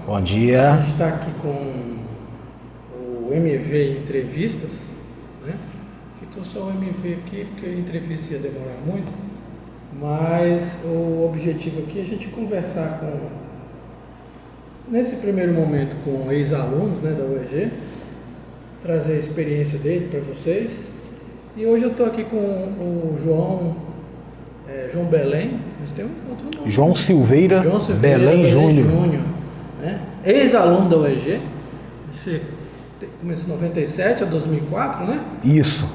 Bom dia. A gente está aqui com o MV Entrevistas, né? Ficou só o MV aqui porque a entrevista ia demorar muito, mas o objetivo aqui é a gente conversar nesse primeiro momento com ex-alunos, né, da UEG, trazer a experiência dele para vocês. E hoje eu estou aqui com o João Belém, mas tem um outro nome. João Silveira Belém Júnior. Né? Ex-aluno da UEG. Você começou em 97 a 2004, né? Isso.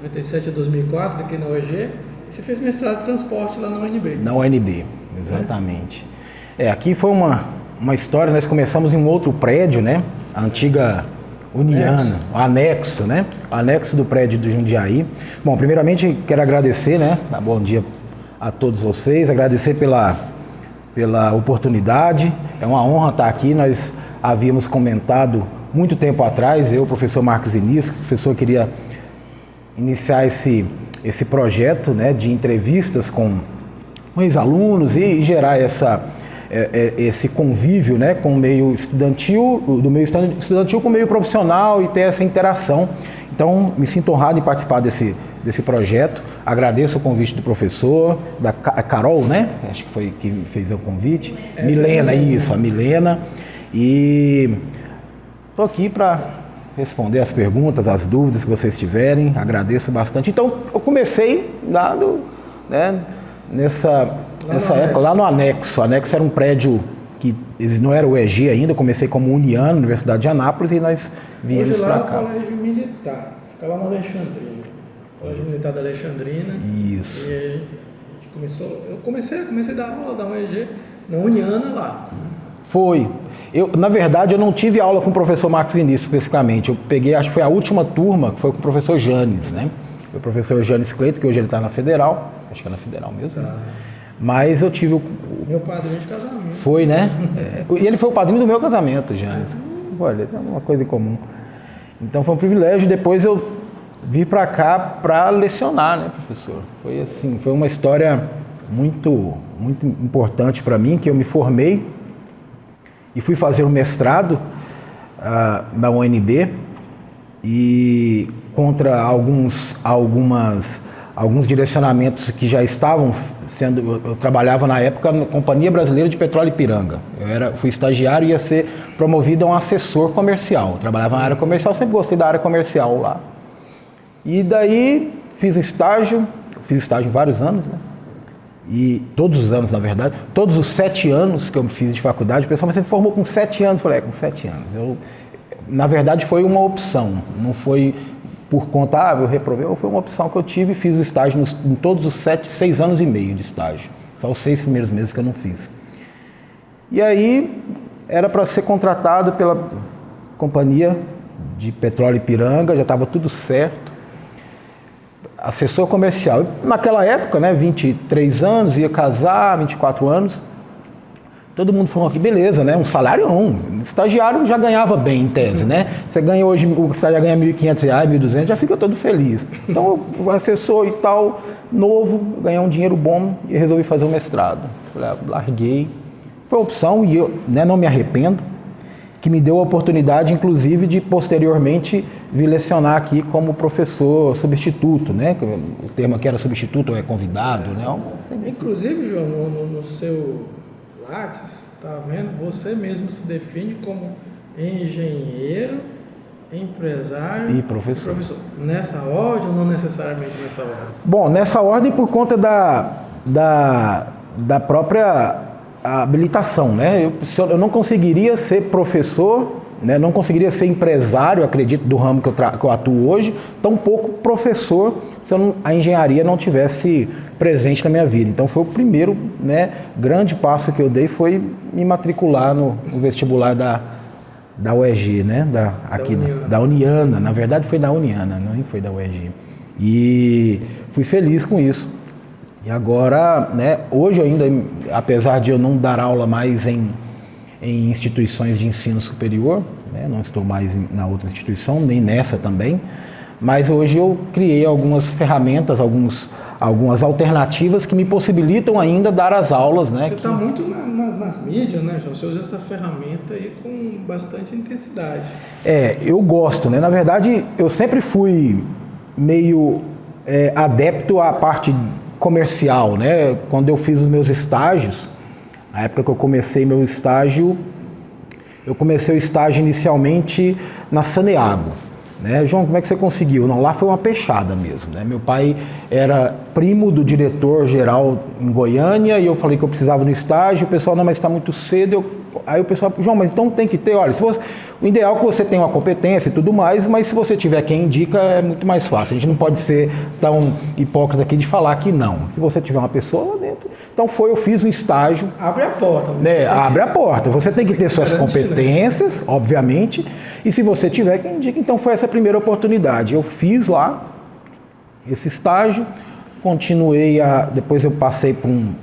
97 a 2004 aqui na UEG. E você fez mestrado de transporte lá na UNB. Na UNB, exatamente. Aqui foi uma história, nós começamos em um outro prédio, né? A antiga Uniana, o anexo, né? O anexo do prédio do Jundiaí. Bom, primeiramente quero agradecer, né? Bom dia a todos vocês, agradecer pela oportunidade. É uma honra estar aqui. Nós havíamos comentado muito tempo atrás, eu, o professor Marcos Vinícius, o professor queria iniciar esse projeto, né, de entrevistas com ex-alunos e gerar esse convívio, né, com o meio estudantil, do meio estudantil com o meio profissional e ter essa interação. Então, me sinto honrado em participar desse projeto. Agradeço o convite do professor, da Carol, né? Acho que foi que fez o convite. Milena, isso, a Milena. E estou aqui para responder as perguntas, as dúvidas que vocês tiverem. Agradeço bastante. Então, eu comecei nessa época, lá no anexo. O anexo era um prédio que não era o UEG ainda. Eu comecei como Uniana, Universidade de Anápolis, e nós viemos para cá. Hoje lá é o Colégio Militar, fica lá na Alexandrina. Colégio Militar da Alexandrina. Isso. E a gente comecei a dar aula da UEG na Uniana lá. Foi. Na verdade, eu não tive aula com o professor Marcos Vinícius especificamente. Eu peguei, acho que foi a última turma, que foi com o professor Janes, né? O professor Janes Cleito, que hoje ele está na Federal. Acho que é na Federal mesmo. Tá. Né? Mas eu tive meu padrinho de casamento. Foi, né? E ele foi o padrinho do meu casamento, Janes. Olha, tem uma coisa em comum. Então foi um privilégio. Depois eu vim para cá para lecionar, né, professor? Foi assim, foi uma história muito, muito importante para mim, que eu me formei e fui fazer o mestrado na UNB e contra alguns direcionamentos que já estavam sendo. Eu trabalhava na época na Companhia Brasileira de Petróleo Ipiranga. Fui estagiário e ia ser promovido a um assessor comercial. Eu trabalhava na área comercial, sempre gostei da área comercial lá. E daí fiz estágio em vários anos, né? E todos os anos, na verdade, todos os 7 anos que eu fiz de faculdade, o pessoal, mas você formou com 7 anos? Eu falei, com 7 anos. Na verdade, foi uma opção, não foi por conta, eu reprovei, foi uma opção que eu tive e fiz o estágio em todos os 6 anos e meio de estágio. Só os 6 primeiros meses que eu não fiz. E aí, era para ser contratado pela Companhia de Petróleo Ipiranga, já estava tudo certo. Assessor comercial. Naquela época, né, 23 anos, ia casar, 24 anos. Todo mundo falou que beleza, né? Um salário não. Estagiário já ganhava bem, em tese, né? Você ganha hoje, o estagiário ganha R$1.500, R$1.200, já fica todo feliz. Então, o assessor e tal, novo, ganhar um dinheiro bom e resolvi fazer o mestrado. Falei, larguei. Foi uma opção e eu, né, não me arrependo, que me deu a oportunidade, inclusive, de posteriormente vir lecionar aqui como professor substituto, né? O termo aqui era substituto ou é convidado, né? Inclusive, João, no seu Lattes, tá vendo? Você mesmo se define como engenheiro, empresário e professor. Nessa ordem ou não necessariamente nessa ordem? Bom, nessa ordem por conta da própria habilitação, né? Eu não conseguiria ser professor, né? Não conseguiria ser empresário, acredito, do ramo que eu atuo hoje, tampouco professor, se a engenharia não tivesse presente na minha vida. Então foi o primeiro, né, grande passo que eu dei, foi me matricular no vestibular da UEG, né? Da Uniana. Na verdade foi da Uniana, não foi da UEG. E fui feliz com isso. E agora, né, hoje ainda, apesar de eu não dar aula mais em instituições de ensino superior, né, não estou mais na outra instituição, nem nessa também, mas hoje eu criei algumas ferramentas, algumas alternativas que me possibilitam ainda dar as aulas, né? Você está muito nas mídias, né, João? Você usa essa ferramenta aí com bastante intensidade. Eu gosto, né? Na verdade, eu sempre fui meio adepto à parte comercial, né? Quando eu fiz os meus estágios, na época que eu comecei meu estágio, eu comecei o estágio inicialmente na Saneago. Né? João, como é que você conseguiu? Não, lá foi uma peixada mesmo. Né? Meu pai era primo do diretor-geral em Goiânia e eu falei que eu precisava no estágio. O pessoal, não, mas está muito cedo. Aí o pessoal, João, mas então tem que ter, olha, o ideal é que você tenha uma competência e tudo mais, mas se você tiver quem indica, é muito mais fácil. A gente não pode ser tão hipócrita aqui de falar que não. Se você tiver uma pessoa lá dentro. Então eu fiz um estágio. Abre a porta. Abre a porta. Você tem que ter suas competências, obviamente, e se você tiver quem indica, então foi essa a primeira oportunidade. Eu fiz lá esse estágio, continuei depois eu passei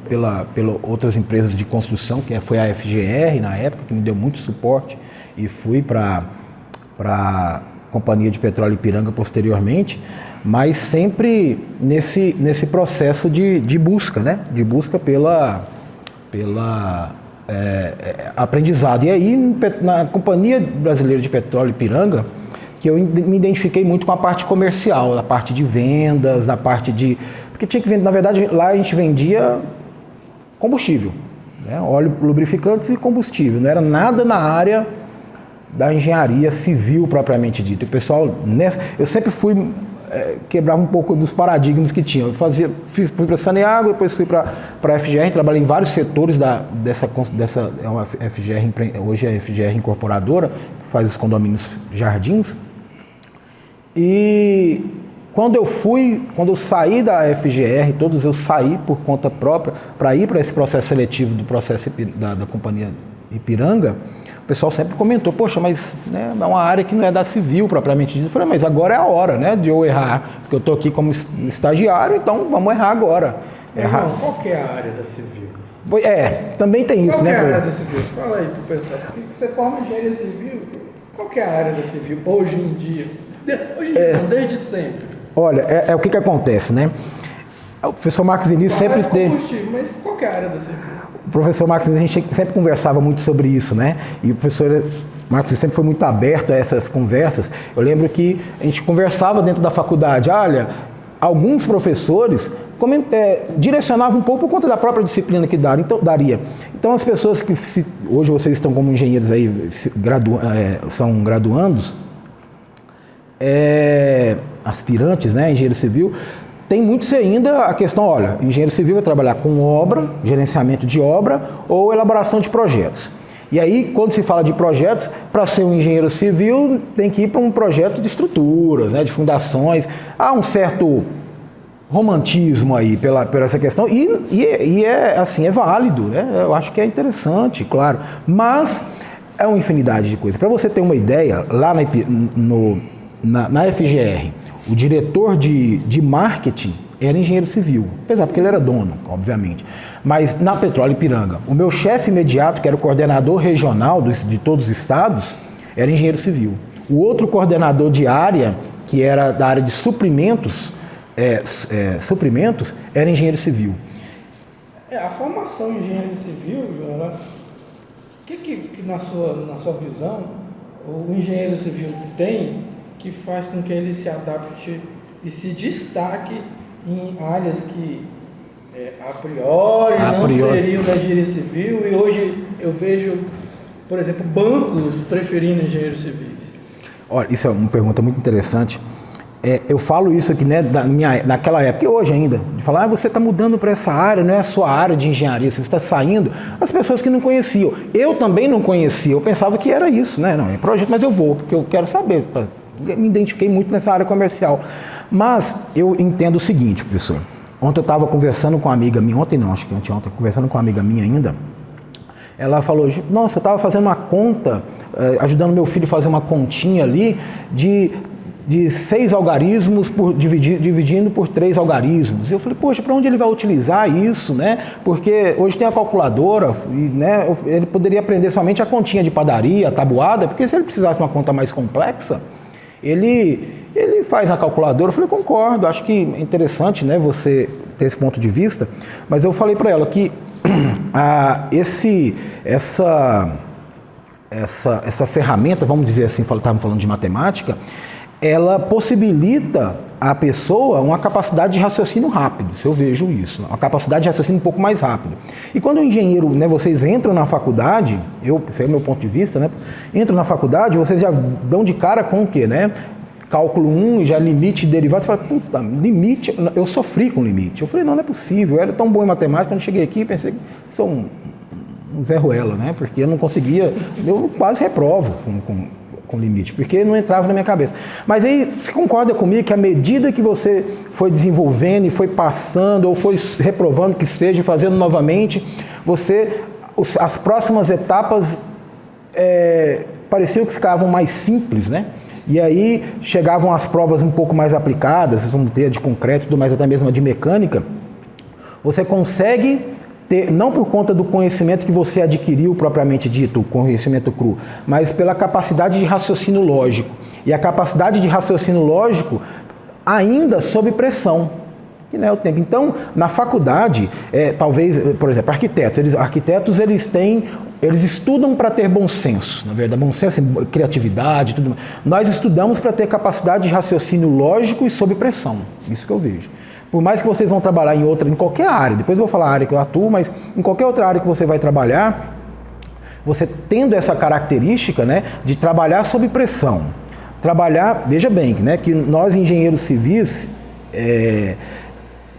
pela outras empresas de construção, que foi a FGR na época, que me deu muito suporte, e fui para a Companhia de Petróleo Ipiranga posteriormente, mas sempre nesse processo de busca, né? De busca pela aprendizado. E aí, na Companhia Brasileira de Petróleo Ipiranga, que eu me identifiquei muito com a parte comercial, a parte de vendas, da parte de... Porque tinha que vender, na verdade, lá a gente vendia combustível, né? Óleo, lubrificantes e combustível. Não era nada na área da engenharia civil propriamente dito. O pessoal, eu sempre quebrava um pouco dos paradigmas que tinha. Fui para Saneago, depois fui para a FGR, trabalhei em vários setores dessa é uma FGR, hoje é a FGR Incorporadora, que faz os condomínios Jardins. E quando eu saí da FGR, todos eu saí por conta própria para ir para esse processo seletivo do processo da Companhia Ipiranga, o pessoal sempre comentou, poxa, mas né, é uma área que não é da civil propriamente dito. Eu falei, mas agora é a hora, né, de eu errar, porque eu estou aqui como estagiário, então vamos errar agora. Qual que é a área da civil? Também tem isso, né? Qual que é a área da civil? Fala aí pro pessoal, porque você forma engenharia civil, qual que é a área da civil hoje em dia? Desde sempre. Olha, o que acontece, né? O professor Marcos Vinícius sempre teve... Mas qual que é a área da civil? O professor Marcos Vinícius, a gente sempre conversava muito sobre isso, né? E o professor Marcos sempre foi muito aberto a essas conversas. Eu lembro que a gente conversava dentro da faculdade, olha, alguns professores direcionavam um pouco por conta da própria disciplina que daria. Então as pessoas que hoje vocês estão como engenheiros aí, são graduandos, aspirantes, né, engenheiro civil, tem muitos ainda a questão, olha, engenheiro civil vai trabalhar com obra, gerenciamento de obra ou elaboração de projetos. E aí, quando se fala de projetos, para ser um engenheiro civil, tem que ir para um projeto de estruturas, né, de fundações. Há um certo romantismo aí pela essa questão e é válido, né? Eu acho que é interessante, claro, mas é uma infinidade de coisas. Para você ter uma ideia, lá na FGR, o diretor de marketing era engenheiro civil, apesar porque ele era dono, obviamente. Mas na Petróleo Ipiranga, o meu chefe imediato, que era o coordenador regional de todos os estados, era engenheiro civil. O outro coordenador de área, que era da área de suprimentos, era engenheiro civil. A formação em engenharia civil, o que na sua visão o engenheiro civil tem que faz com que ele se adapte e se destaque em áreas que a priori não seriam da engenharia civil, e hoje eu vejo, por exemplo, bancos preferindo engenheiros civis? Olha, isso é uma pergunta muito interessante. Eu falo isso aqui, né, naquela época e hoje ainda, de falar, você está mudando para essa área, não é a sua área de engenharia, você está saindo. As pessoas que não conheciam, eu também não conhecia, eu pensava que era isso, né? Não, é projeto, mas eu vou, porque eu quero saber. Eu me identifiquei muito nessa área comercial. Mas eu entendo o seguinte, professor. Ontem eu estava conversando com uma amiga minha, ontem não, acho que anteontem, conversando com uma amiga minha ainda. Ela falou, nossa, eu estava fazendo uma conta, ajudando meu filho a fazer uma continha ali de 6 algarismos dividindo por 3 algarismos. Eu falei, poxa, para onde ele vai utilizar isso, né? Porque hoje tem a calculadora, né? Ele poderia aprender somente a continha de padaria, a tabuada, porque se ele precisasse de uma conta mais complexa, ele faz na calculadora? Eu falei, concordo, acho que é interessante, né, você ter esse ponto de vista, mas eu falei para ela que essa ferramenta, vamos dizer assim, estávamos falando de matemática, ela possibilita à pessoa uma capacidade de raciocínio rápido, se eu vejo isso, uma capacidade de raciocínio um pouco mais rápido. E quando o engenheiro, né, vocês entram na faculdade, esse é o meu ponto de vista, né, entram na faculdade, vocês já dão de cara com o quê, né? Cálculo 1, já limite derivado, você fala, puta, limite, eu sofri com limite. Eu falei, não é possível, eu era tão bom em matemática, quando cheguei aqui, pensei que sou um Zé Ruela, né? Porque eu não conseguia, eu quase reprovo com limite, porque não entrava na minha cabeça. Mas aí, você concorda comigo que à medida que você foi desenvolvendo e foi passando, ou foi reprovando que seja, fazendo novamente, as próximas etapas pareciam que ficavam mais simples, né? E aí chegavam as provas um pouco mais aplicadas, vamos ter a de concreto, tudo mais, até mesmo a de mecânica. Você consegue ter, não por conta do conhecimento que você adquiriu propriamente dito, o conhecimento cru, mas pela capacidade de raciocínio lógico. E a capacidade de raciocínio lógico ainda sob pressão, que não é o tempo. Então, na faculdade, talvez, por exemplo, arquitetos eles estudam para ter bom senso, na verdade, bom senso, criatividade, tudo mais. Nós estudamos para ter capacidade de raciocínio lógico e sob pressão, isso que eu vejo. Por mais que vocês vão trabalhar em qualquer área, depois eu vou falar a área que eu atuo, mas em qualquer outra área que você vai trabalhar, você tendo essa característica, né, de trabalhar sob pressão. Veja bem, né, que nós engenheiros civis,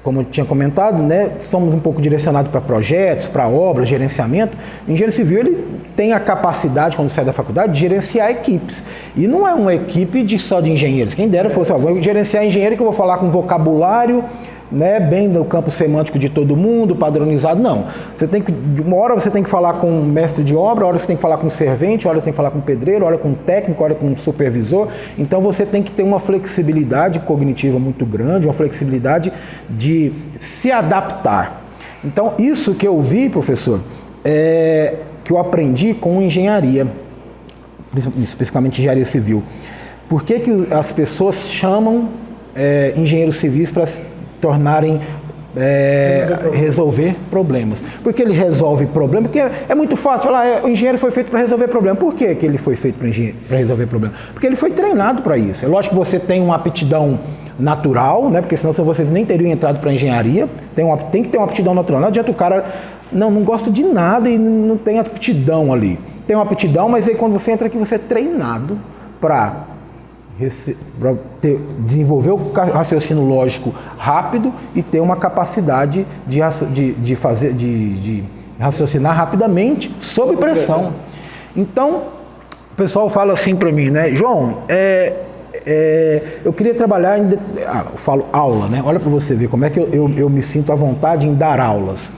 como eu tinha comentado, né, somos um pouco direcionados para projetos, para obras, gerenciamento. O engenheiro civil ele tem a capacidade, quando sai da faculdade, de gerenciar equipes. E não é uma equipe só de engenheiros. Quem dera fosse, vou gerenciar engenheiro que eu vou falar com vocabulário, né, bem no campo semântico de todo mundo, padronizado, não. Uma hora você tem que falar com um mestre de obra, uma hora você tem que falar com um servente, uma hora você tem que falar com um pedreiro, uma hora com um técnico, uma hora com um supervisor. Então você tem que ter uma flexibilidade cognitiva muito grande, uma flexibilidade de se adaptar. Então isso que eu vi, professor, que eu aprendi com engenharia, especificamente engenharia civil. Por que as pessoas chamam engenheiros civis para tornarem resolver problemas? Porque ele resolve problema, porque é muito fácil falar, o engenheiro foi feito para resolver problema. Por que ele foi feito para resolver problema? Porque ele foi treinado para isso. É lógico que você tem uma aptidão natural, né? Porque senão vocês nem teriam entrado para engenharia. Tem que ter uma aptidão natural. Não adianta o cara, não gosto de nada e não tem aptidão ali. Tem uma aptidão, mas aí quando você entra aqui, você é treinado para desenvolver o raciocínio lógico rápido e ter uma capacidade de raciocinar rapidamente sob pressão. Então, o pessoal fala assim para mim, né, João, eu queria trabalhar eu falo aula, né? Olha para você ver como é que eu me sinto à vontade em dar aulas.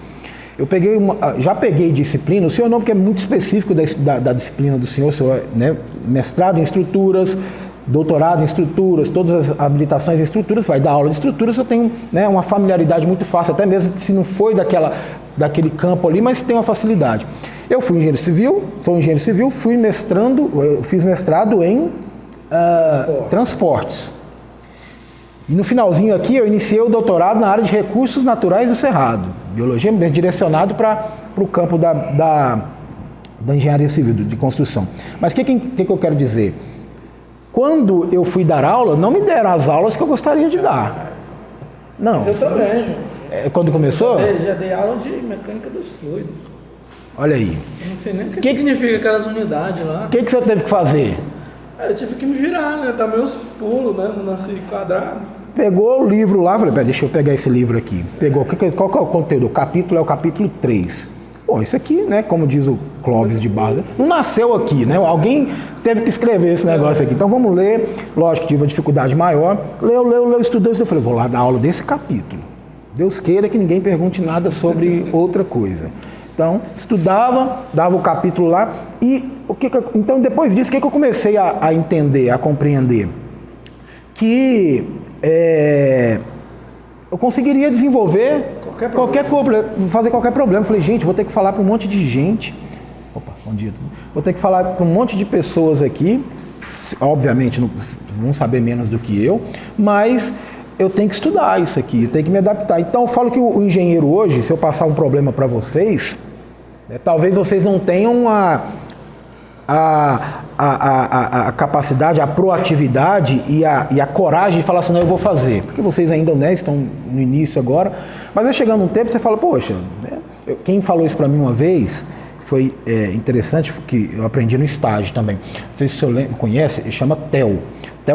Já peguei disciplina, o senhor não, porque é muito específico da disciplina do senhor, né, mestrado em estruturas, doutorado em estruturas, todas as habilitações em estruturas, vai dar aula de estruturas, eu tenho, né, uma familiaridade muito fácil, até mesmo se não foi daquele campo ali, mas tem uma facilidade. Eu fui engenheiro civil, sou engenheiro civil, fiz mestrado em transportes. E no finalzinho aqui eu iniciei o doutorado na área de recursos naturais do Cerrado, biologia, direcionado para o campo da engenharia civil, de construção. Mas o que eu quero dizer? Quando eu fui dar aula, não me deram as aulas que eu gostaria de dar. Não. Mas eu também, João. Quando começou? Eu já dei aula de mecânica dos fluidos. Olha aí. Eu não sei nem o que significa aquelas unidades lá. O que você teve que fazer? Eu tive que me virar, né? Dar meus pulos, né? Não nasci quadrado. Pegou o livro lá, falei, deixa eu pegar esse livro aqui. Pegou, qual que é o conteúdo? O capítulo é o capítulo 3. Bom, isso aqui, né, como diz o Clóvis de Barros, não nasceu aqui, né? Alguém teve que escrever esse negócio aqui. Então vamos ler. Lógico que tive uma dificuldade maior. Leu, estudou. Eu falei, vou lá dar aula desse capítulo. Deus queira que ninguém pergunte nada sobre outra coisa. Então, estudava, dava o capítulo lá. E então, depois disso, o que eu comecei a entender, a compreender? Que eu conseguiria desenvolver fazer qualquer problema. Falei, gente, vou ter que falar para um monte de gente. Opa, bom dia. Vou ter que falar para um monte de pessoas aqui obviamente não vão saber menos do que eu, mas eu tenho que estudar isso aqui, eu tenho que me adaptar. Então eu falo que o engenheiro hoje, se eu passar um problema para vocês, né, talvez vocês não tenham a capacidade, a proatividade e a coragem de falar assim, não, eu vou fazer, porque vocês ainda, né, estão no início agora, mas vai chegando um tempo você fala, poxa, né, quem falou isso para mim uma vez, foi interessante, que eu aprendi no estágio também, não sei se você conhece, ele chama Theo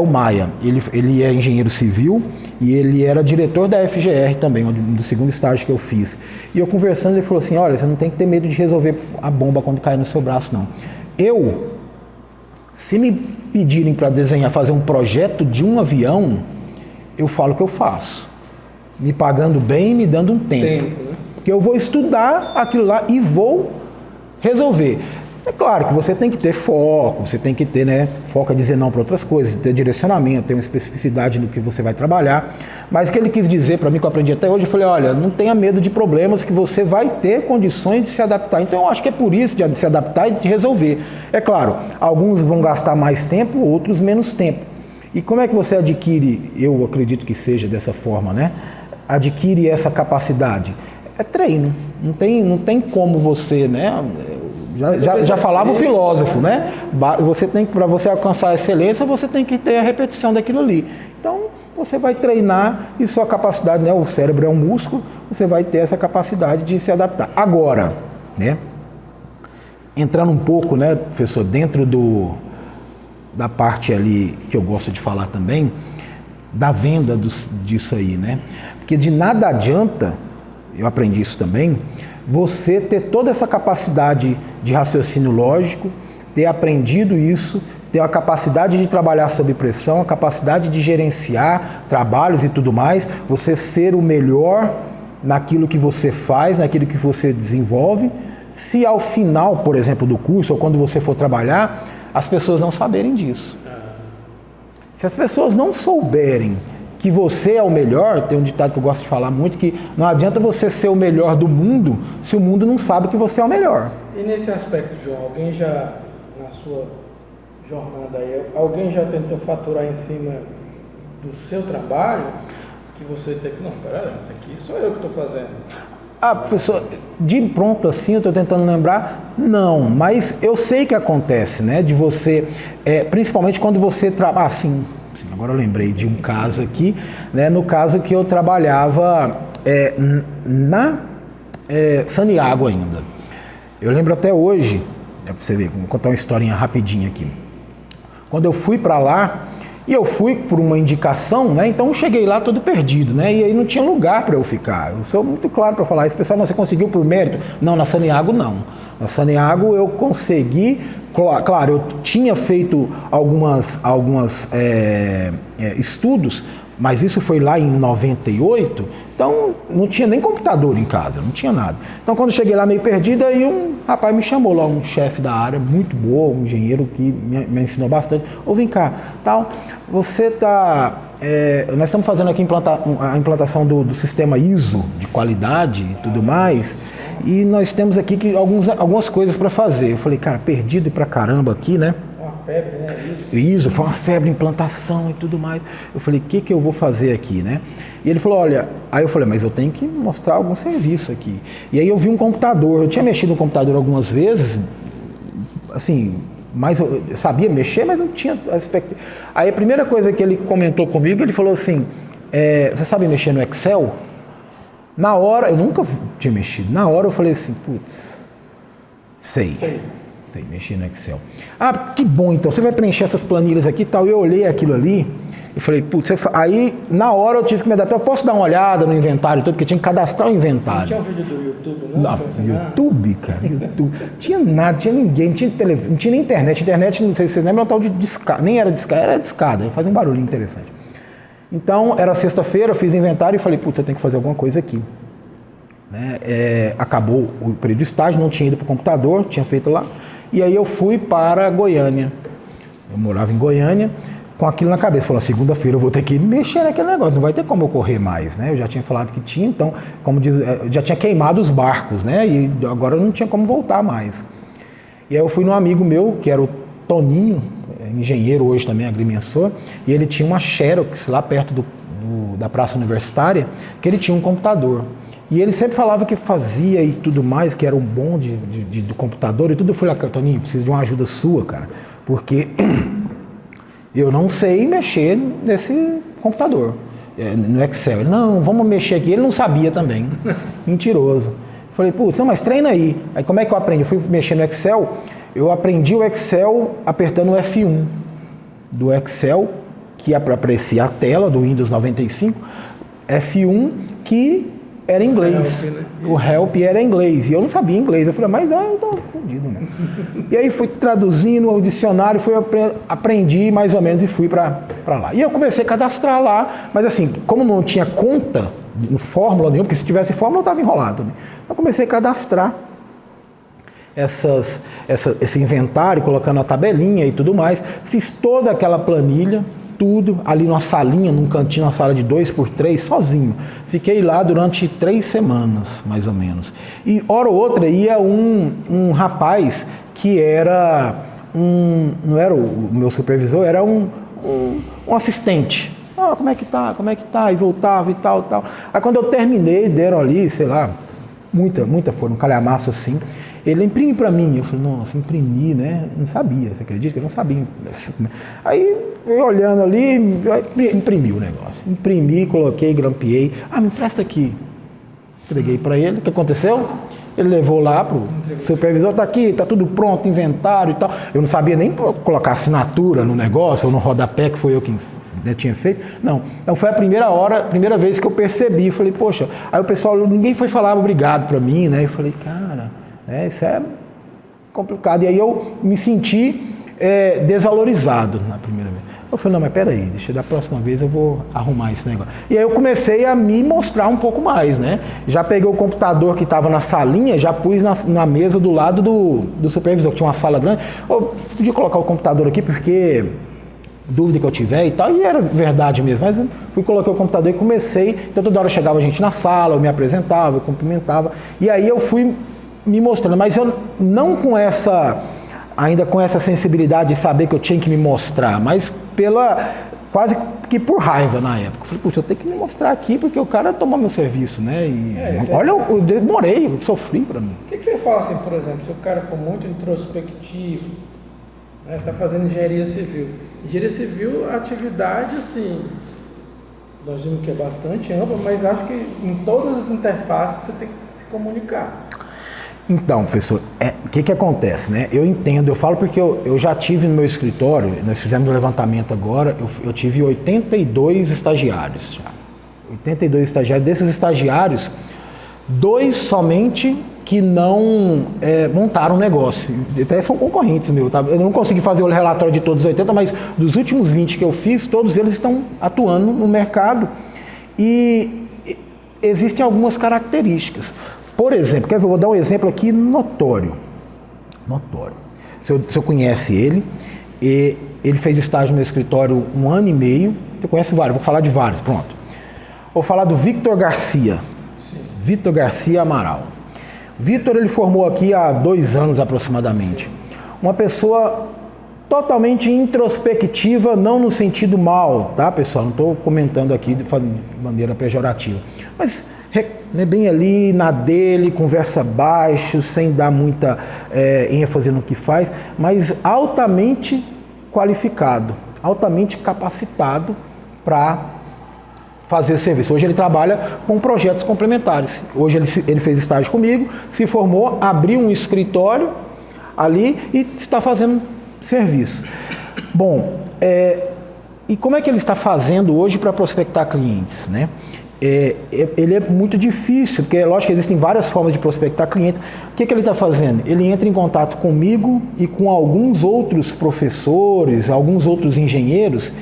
Maia, ele é engenheiro civil e ele era diretor da FGR também, do segundo estágio que eu fiz, e eu conversando, ele falou assim, olha, você não tem que ter medo de resolver a bomba quando cair no seu braço, não. Se me pedirem para desenhar, fazer um projeto de um avião, eu falo que eu faço. Me pagando bem e me dando um tempo. Né? Porque eu vou estudar aquilo lá e vou resolver. É claro que você tem que ter foco, você tem que ter, né, foco a dizer não para outras coisas, ter direcionamento, ter uma especificidade no que você vai trabalhar. Mas o que ele quis dizer para mim, que eu aprendi até hoje, eu falei, olha, não tenha medo de problemas, que você vai ter condições de se adaptar. Então eu acho que é por isso, de se adaptar e de resolver. É claro, alguns vão gastar mais tempo, outros menos tempo. E como é que você adquire, eu acredito que seja dessa forma, né? Adquire essa capacidade? É treino. Não tem como você, né? Já falava o filósofo, né? Você tem que, para você alcançar a excelência, você tem que ter a repetição daquilo ali. Então, você vai treinar e sua capacidade, né? O cérebro é um músculo, você vai ter essa capacidade de se adaptar. Agora, né? Entrando um pouco, né, professor, dentro da parte ali que eu gosto de falar também, da venda disso aí, né? Porque de nada adianta, eu aprendi isso também, você ter toda essa capacidade de raciocínio lógico, ter aprendido isso, ter a capacidade de trabalhar sob pressão, a capacidade de gerenciar trabalhos e tudo mais, você ser o melhor naquilo que você faz, naquilo que você desenvolve, se ao final, por exemplo, do curso, ou quando você for trabalhar, as pessoas não saberem disso. Se as pessoas não souberem que você é o melhor, tem um ditado que eu gosto de falar muito, que não adianta você ser o melhor do mundo se o mundo não sabe que você é o melhor. E nesse aspecto, João, alguém já, na sua jornada aí, alguém já tentou faturar em cima do seu trabalho, que você teve, não, pera, isso aqui sou eu que estou fazendo. Ah, professor, de pronto assim, eu estou tentando lembrar, não, mas eu sei que acontece, né, de você, principalmente quando você trabalha, assim, agora eu lembrei de um caso aqui, né, no caso que eu trabalhava na Saniago ainda. Eu lembro até hoje, para você ver, vou contar uma historinha rapidinha aqui. Quando eu fui para lá, e eu fui por uma indicação, né, então eu cheguei lá todo perdido, né, e aí não tinha lugar para eu ficar. Eu sou muito claro para falar isso, pessoal, você conseguiu por mérito? Não, na Saniago não. Na Saniago eu consegui. Claro, eu tinha feito algumas estudos, mas isso foi lá em 98, então não tinha nem computador em casa, não tinha nada. Então quando eu cheguei lá meio perdido, aí um rapaz me chamou lá, um chefe da área, muito boa, um engenheiro que me ensinou bastante. Ô, vem cá, tal, você está... nós estamos fazendo aqui a implantação do sistema ISO de qualidade e tudo mais, e nós temos aqui algumas coisas para fazer. Eu falei, cara, perdido pra caramba aqui, né? Uma febre, né? ISO, foi uma febre, implantação e tudo mais. Eu falei, o que eu vou fazer aqui, né? E ele falou, olha, aí eu falei, mas eu tenho que mostrar algum serviço aqui. E aí eu vi um computador, eu tinha mexido no computador algumas vezes, assim... Mas eu sabia mexer, mas não tinha aspecto. Aí a primeira coisa que ele comentou comigo, ele falou assim, você sabe mexer no Excel? Na hora, eu nunca tinha mexido, na hora eu falei assim, putz, sei mexer no Excel. Ah, que bom então, você vai preencher essas planilhas aqui e tal. Eu olhei aquilo ali e falei, putz, aí na hora eu tive que me adaptar. Eu posso dar uma olhada no inventário e tudo, porque tinha que cadastrar o inventário. Não tinha um vídeo do YouTube, não? Não, YouTube, cara, YouTube. Tinha nada, tinha ninguém, não tinha telefone, não tinha nem internet. Internet, não sei se vocês lembram, um tal de discada, nem era discada, era discada, fazia um barulho interessante. Então, era sexta-feira, eu fiz inventário e falei, putz, eu tenho que fazer alguma coisa aqui. Né? Acabou o período de estágio, não tinha ido para o computador, tinha feito lá. E aí eu fui para Goiânia. Eu morava em Goiânia, com aquilo na cabeça. Falei, segunda-feira eu vou ter que mexer naquele negócio, não vai ter como eu correr mais, né? Eu já tinha falado que tinha, então, como diz, eu já tinha queimado os barcos, né? E agora não tinha como voltar mais. E aí eu fui num amigo meu, que era o Toninho, engenheiro hoje também, agrimensor, e ele tinha uma Xerox lá perto da Praça Universitária, que ele tinha um computador. E ele sempre falava que fazia e tudo mais, que era um bom do computador e tudo. Eu falei, Toninho, preciso de uma ajuda sua, cara, porque eu não sei mexer nesse computador, no Excel. Ele, não, vamos mexer aqui. Ele não sabia também, mentiroso. Eu falei, putz, não, mas treina aí. Aí como é que eu aprendi? Eu fui mexer no Excel, eu aprendi o Excel apertando o F1 do Excel, que aparecia a tela do Windows 95, F1, que era inglês. Help, né? O help era inglês. E eu não sabia inglês. Eu falei, mas eu tô fundido, né? E aí fui traduzindo o dicionário, aprendi mais ou menos e fui para lá. E eu comecei a cadastrar lá, mas assim, como não tinha conta, fórmula nenhuma, porque se tivesse fórmula eu estava enrolado. Né? Eu comecei a cadastrar esse inventário, colocando a tabelinha e tudo mais. Fiz toda aquela planilha, tudo, ali numa salinha, num cantinho, uma sala de 2x3, sozinho. Fiquei lá durante 3 semanas, mais ou menos. E, hora ou outra, ia um rapaz que era não era o meu supervisor, era um assistente. Ah, como é que tá? E voltava e tal. Aí quando eu terminei, deram ali, sei lá, muita foram, um calhamaço assim. Ele imprime para mim. Eu falei, nossa, imprimir, né? Não sabia, você acredita que eu não sabia? Aí, eu olhando ali, imprimi o negócio. Imprimi, coloquei, grampeei. Ah, me empresta aqui. Entreguei para ele. O que aconteceu? Ele levou lá pro supervisor, tá aqui, tá tudo pronto, inventário e tal. Eu não sabia nem colocar assinatura no negócio, ou no rodapé, que foi eu que tinha feito. Não. Então foi a primeira vez que eu percebi. Eu falei, poxa, aí o pessoal, ninguém foi falar obrigado para mim, né? Eu falei, cara, isso é complicado. E aí eu me senti desvalorizado na primeira vez. Eu falei, não, mas peraí, da próxima vez eu vou arrumar esse negócio. E aí eu comecei a me mostrar um pouco mais, né? Já peguei o computador que estava na salinha, já pus na mesa do lado do supervisor, que tinha uma sala grande. Eu podia colocar o computador aqui porque dúvida que eu tiver e tal, e era verdade mesmo, mas fui coloquei o computador e comecei, então toda hora chegava gente na sala, eu me apresentava, eu cumprimentava, e aí eu fui me mostrando, mas eu não ainda com essa sensibilidade de saber que eu tinha que me mostrar, mas quase que por raiva na época. Eu falei, puxa, eu tenho que me mostrar aqui porque o cara tomou meu serviço, né? E olha, eu demorei, eu sofri para mim. O que você fala assim, por exemplo, se o cara for muito introspectivo, né, tá fazendo engenharia civil. Engenharia civil, a atividade, assim, nós vimos que é bastante ampla, mas acho que em todas as interfaces você tem que se comunicar. Então, professor, o que acontece, né? Eu entendo, eu falo porque eu já tive no meu escritório, nós fizemos um levantamento agora, eu tive 82 estagiários já. 82 estagiários, desses estagiários, 2 somente que não montaram um negócio. Até são concorrentes meus, tá? Eu não consegui fazer o relatório de todos os 80, mas dos últimos 20 que eu fiz, todos eles estão atuando no mercado. E existem algumas características. Por exemplo, eu vou dar um exemplo aqui notório. O senhor conhece ele, e ele fez estágio no meu escritório 1 ano e meio. Você conhece vários, vou falar de vários, pronto. Vou falar do Victor Garcia. Sim. Victor Garcia Amaral. Victor, ele formou aqui há 2 anos aproximadamente. Uma pessoa totalmente introspectiva, não no sentido mal, tá, pessoal? Não estou comentando aqui de maneira pejorativa. Mas bem ali na dele, conversa baixo, sem dar muita ênfase no que faz, mas altamente qualificado, altamente capacitado para fazer serviço. Hoje ele trabalha com projetos complementares. Hoje ele fez estágio comigo, se formou, abriu um escritório ali e está fazendo serviço. Bom, e como é que ele está fazendo hoje para prospectar clientes, né? Ele é muito difícil, porque é lógico que existem várias formas de prospectar clientes. O que ele está fazendo? Ele entra em contato comigo e com alguns outros professores, alguns outros engenheiros,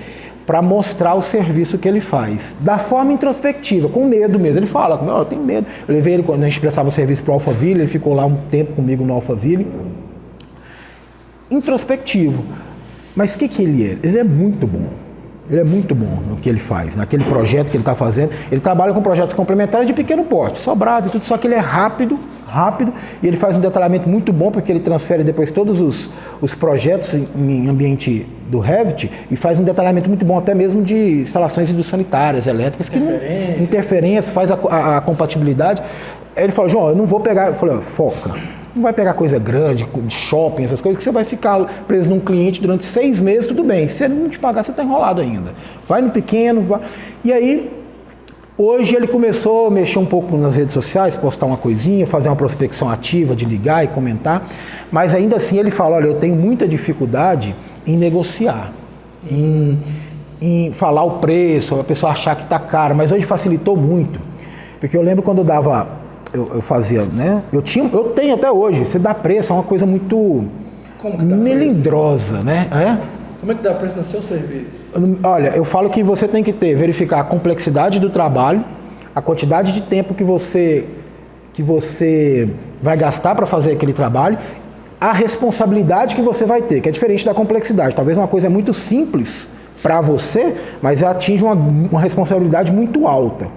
para mostrar o serviço que ele faz. Da forma introspectiva, com medo mesmo. Ele fala, eu tenho medo. Eu levei ele quando a gente prestava serviço para o Alphaville, ele ficou lá um tempo comigo no Alphaville. Introspectivo. Mas o que ele é? Ele é muito bom. Ele é muito bom no que ele faz, naquele projeto que ele está fazendo. Ele trabalha com projetos complementares de pequeno porte, sobrado e tudo, só que ele é rápido rápido, e ele faz um detalhamento muito bom, porque ele transfere depois todos os projetos em ambiente do Revit e faz um detalhamento muito bom até mesmo de instalações sanitárias, elétricas, que interferência, faz a compatibilidade. Aí ele falou, João, eu não vou pegar, eu falei, foca, não vai pegar coisa grande, de shopping, essas coisas, que você vai ficar preso num cliente durante 6 meses, tudo bem, se ele não te pagar, você está enrolado ainda. Vai no pequeno, vai. E aí, hoje ele começou a mexer um pouco nas redes sociais, postar uma coisinha, fazer uma prospecção ativa, de ligar e comentar, mas ainda assim ele fala, olha, eu tenho muita dificuldade em negociar, em falar o preço, a pessoa achar que está caro, mas hoje facilitou muito, porque eu lembro quando eu dava, eu fazia, né, eu tenho até hoje, você dá preço, é uma coisa muito melindrosa, né? Como é que dá preço no seu serviço? Olha, eu falo que você tem que verificar a complexidade do trabalho, a quantidade de tempo que você vai gastar para fazer aquele trabalho, a responsabilidade que você vai ter, que é diferente da complexidade. Talvez uma coisa muito simples para você, mas atinge uma responsabilidade muito alta.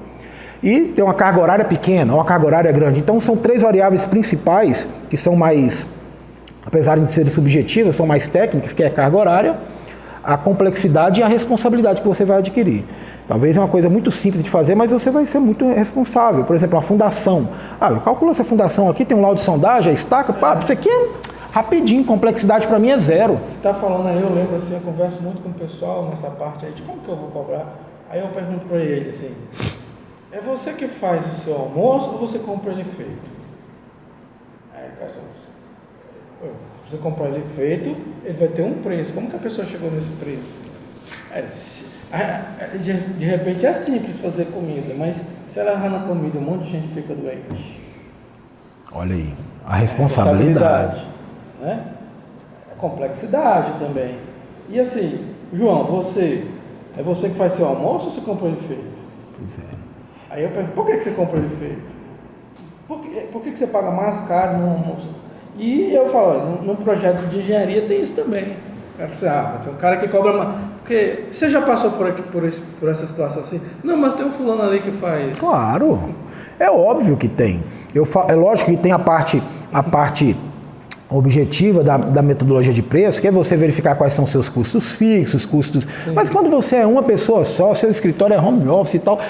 E tem uma carga horária pequena, uma carga horária grande. Então são 3 variáveis principais que são mais, apesar de serem subjetivas, são mais técnicas, que é a carga horária, a complexidade e a responsabilidade que você vai adquirir. Talvez é uma coisa muito simples de fazer, mas você vai ser muito responsável. Por exemplo, uma fundação. Eu calculo essa fundação aqui, tem um laudo de sondagem, a estaca, isso aqui é rapidinho, complexidade para mim é 0. Você está falando aí, eu lembro assim, eu converso muito com o pessoal nessa parte aí, de como que eu vou cobrar. Aí eu pergunto para ele assim, é você que faz o seu almoço ou você compra ele feito? Aí o cara você comprar ele feito, ele vai ter um preço. Como que a pessoa chegou nesse preço? De repente é simples fazer comida, mas se ela errar na comida, um monte de gente fica doente. Olha aí, a responsabilidade. Né? A complexidade também. E assim, João, é você que faz seu almoço ou você compra ele feito? Pois é. Aí eu pergunto, por que você compra ele feito? Por que você paga mais caro no almoço? E eu falo, num projeto de engenharia tem isso também. Tem um cara que cobra mais. Porque você já passou por essa situação assim? Não, mas tem um fulano ali que faz. Claro, é óbvio que tem. É lógico que tem a parte objetiva da metodologia de preço, que é você verificar quais são os seus custos fixos, custos. Sim. Mas quando você é uma pessoa só, seu escritório é home office e tal,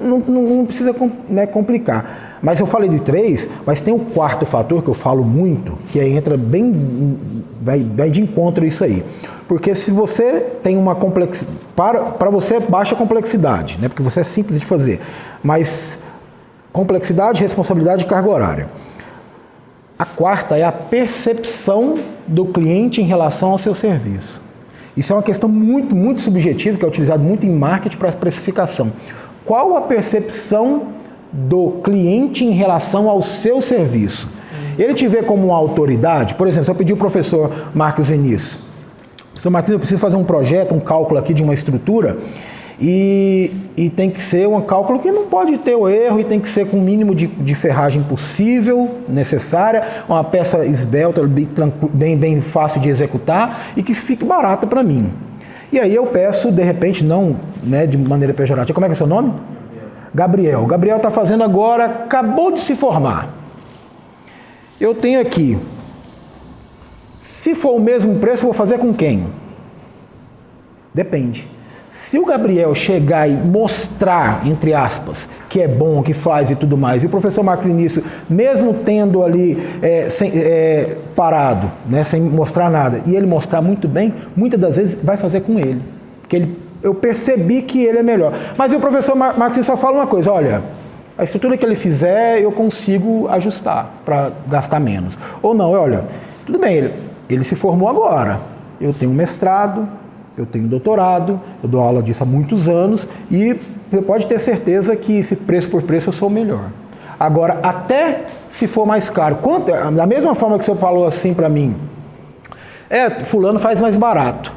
não precisa, né, complicar. Mas eu falei de 3, mas tem o 4º fator que eu falo muito, que entra bem, vai de encontro a isso aí. Porque se você tem uma complexidade, para você é baixa complexidade, né, porque você é simples de fazer, mas complexidade, responsabilidade e carga horária. A 4ª é a percepção do cliente em relação ao seu serviço. Isso é uma questão muito, muito subjetiva, que é utilizado muito em marketing para precificação. Qual a percepção do cliente em relação ao seu serviço? Ele te vê como uma autoridade? Por exemplo, se eu pedir ao professor Marcos Vinícius, professor Marcos, eu preciso fazer um projeto, um cálculo aqui de uma estrutura, e tem que ser um cálculo que não pode ter o erro, e tem que ser com o mínimo de ferragem possível, necessária, uma peça esbelta, bem fácil de executar e que fique barata para mim. E aí eu peço, de repente, não, né, de maneira pejorativa, como é que é seu nome? Gabriel. Gabriel está fazendo agora, acabou de se formar. Eu tenho aqui, se for o mesmo preço, eu vou fazer com quem? Depende. Se o Gabriel chegar e mostrar, entre aspas, que é bom, que faz e tudo mais, e o professor Marcos Vinícius, mesmo tendo ali parado, né, sem mostrar nada, e ele mostrar muito bem, muitas das vezes vai fazer com ele. Porque eu percebi que ele é melhor. Mas o professor Marcos só fala uma coisa, olha, a estrutura que ele fizer eu consigo ajustar para gastar menos. Ou não, olha, tudo bem, ele se formou agora, eu tenho um mestrado, eu tenho doutorado, eu dou aula disso há muitos anos e você pode ter certeza que se preço por preço eu sou o melhor. Agora, até se for mais caro, da mesma forma que o senhor falou assim para mim, fulano faz mais barato.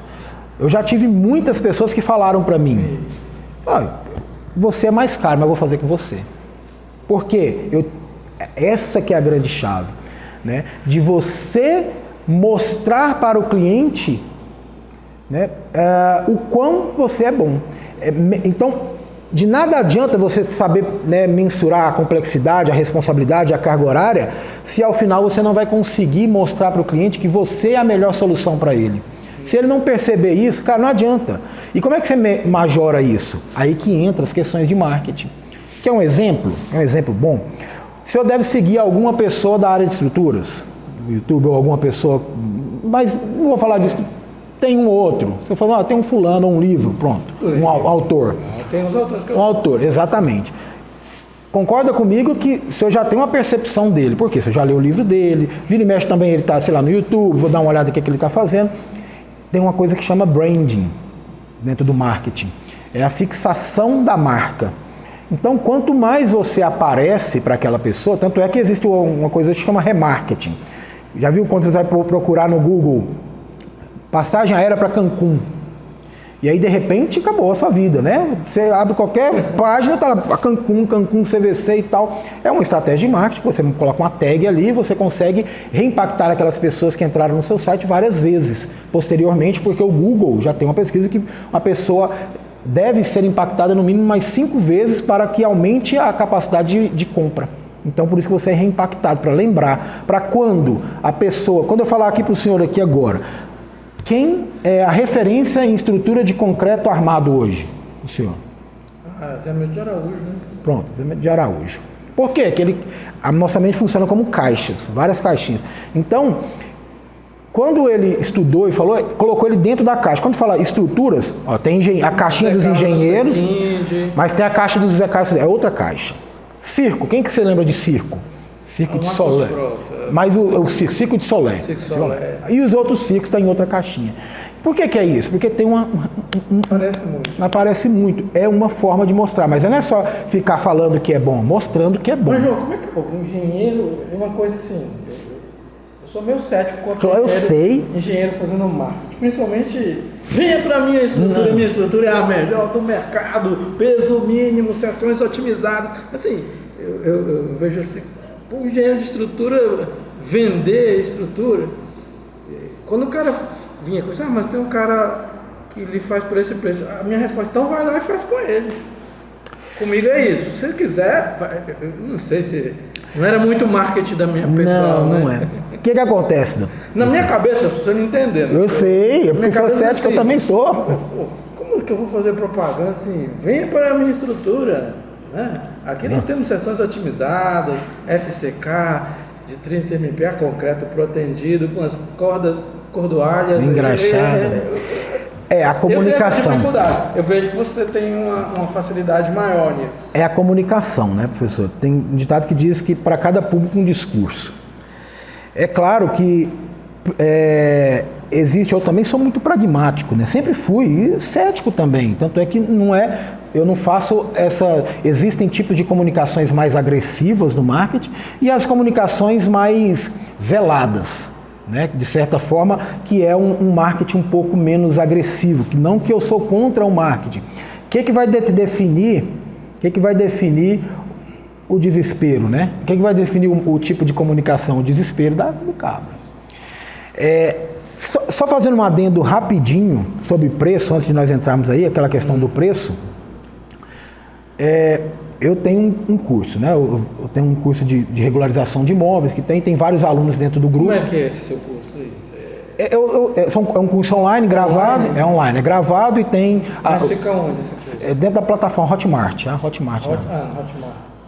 Eu já tive muitas pessoas que falaram para mim, você é mais caro, mas eu vou fazer com você. Por quê? Essa que é a grande chave, né? De você mostrar para o cliente, né, o quão você é bom. Então, de nada adianta você saber, né, mensurar a complexidade, a responsabilidade, a carga horária, se ao final você não vai conseguir mostrar para o cliente que você é a melhor solução para ele. Se ele não perceber isso, cara, não adianta. E como é que você majora isso? Aí que entra as questões de marketing. Quer um exemplo bom? O senhor deve seguir alguma pessoa da área de estruturas, no YouTube, ou alguma pessoa, mas não vou falar disso. Tem um outro. Você fala, tem um fulano, um livro, pronto. Um autor. Tem os autores que eu... Um autor, exatamente. Concorda comigo que o senhor já tem uma percepção dele. Por quê? Você já leu o livro dele, vira e mexe também, ele está, sei lá, no YouTube, vou dar uma olhada no que ele está fazendo. Tem uma coisa que chama branding dentro do marketing. É a fixação da marca. Então, quanto mais você aparece para aquela pessoa, tanto é que existe uma coisa que chama remarketing. Já viu quando você vai procurar no Google passagem aérea para Cancún? E aí, de repente, acabou a sua vida, né? Você abre qualquer página, tá lá, Cancún, CVC e tal. É uma estratégia de marketing, você coloca uma tag ali, você consegue reimpactar aquelas pessoas que entraram no seu site várias vezes, posteriormente, porque o Google já tem uma pesquisa que uma pessoa deve ser impactada no mínimo mais 5 vezes para que aumente a capacidade de compra. Então, por isso que você é reimpactado, para lembrar, para quando a pessoa... Quando eu falar aqui para o senhor aqui agora, quem é a referência em estrutura de concreto armado hoje? O senhor? Zé Milton de Araújo, né? Pronto, Zé Milton de Araújo. Por quê? Porque a nossa mente funciona como caixas, várias caixinhas. Então, quando ele estudou e falou, colocou ele dentro da caixa. Quando fala estruturas, tem a caixinha dos engenheiros, mas tem a caixa dos Zé Carlos, é outra caixa. Circo, quem que você lembra de circo? Circo de Solé. Mas o Circo de Solé. E os outros circos estão em outra caixinha. Por que é isso? Porque tem Aparece muito. Aparece muito. É uma forma de mostrar, mas não é só ficar falando que é bom, mostrando que é bom. Mas, João, como é que um engenheiro é uma coisa assim? Eu sou meio cético quanto engenheiro fazendo marketing. Principalmente, venha para mim a estrutura, minha estrutura é a melhor do mercado, peso mínimo, seções otimizadas. Assim, eu vejo assim, o engenheiro de estrutura vender estrutura, quando o cara vinha com isso, mas tem um cara que lhe faz por esse preço, a minha resposta, então vai lá e faz com ele. Comigo é isso. Se ele quiser, eu não sei se... Não era muito marketing da minha pessoa. Não é. O que acontece, Dão? Na minha cabeça, as pessoas não entendem. Eu sei, porque sou cético, eu também sou. Como que eu vou fazer propaganda assim? Venha para a minha estrutura. Né? Aqui nós temos seções otimizadas, FCK, de 30 MPa, concreto protendido, com as cordas cordoalhas. Engraxada. A comunicação. Eu tenho essa dificuldade. Eu vejo que você tem uma facilidade maior nisso. É a comunicação, né, professor? Tem um ditado que diz que para cada público um discurso. É claro que existe, eu também sou muito pragmático, né? Sempre fui, e cético também. Tanto é que eu não faço existem tipos de comunicações mais agressivas no marketing e as comunicações mais veladas. Né, de certa forma, que é um marketing um pouco menos agressivo, que não que eu sou contra o marketing. O que vai definir o desespero, né? O que vai definir o tipo de comunicação? O desespero do cabra. Só fazendo um adendo rapidinho sobre preço, antes de nós entrarmos aí, aquela questão do preço. Eu tenho um curso, né? Eu tenho um curso de regularização de imóveis, que tem vários alunos dentro do grupo. Como é que é esse seu curso aí? É um curso online, gravado, é online, é gravado e tem... Mas fica onde esse curso? Dentro da plataforma Hotmart, Hotmart.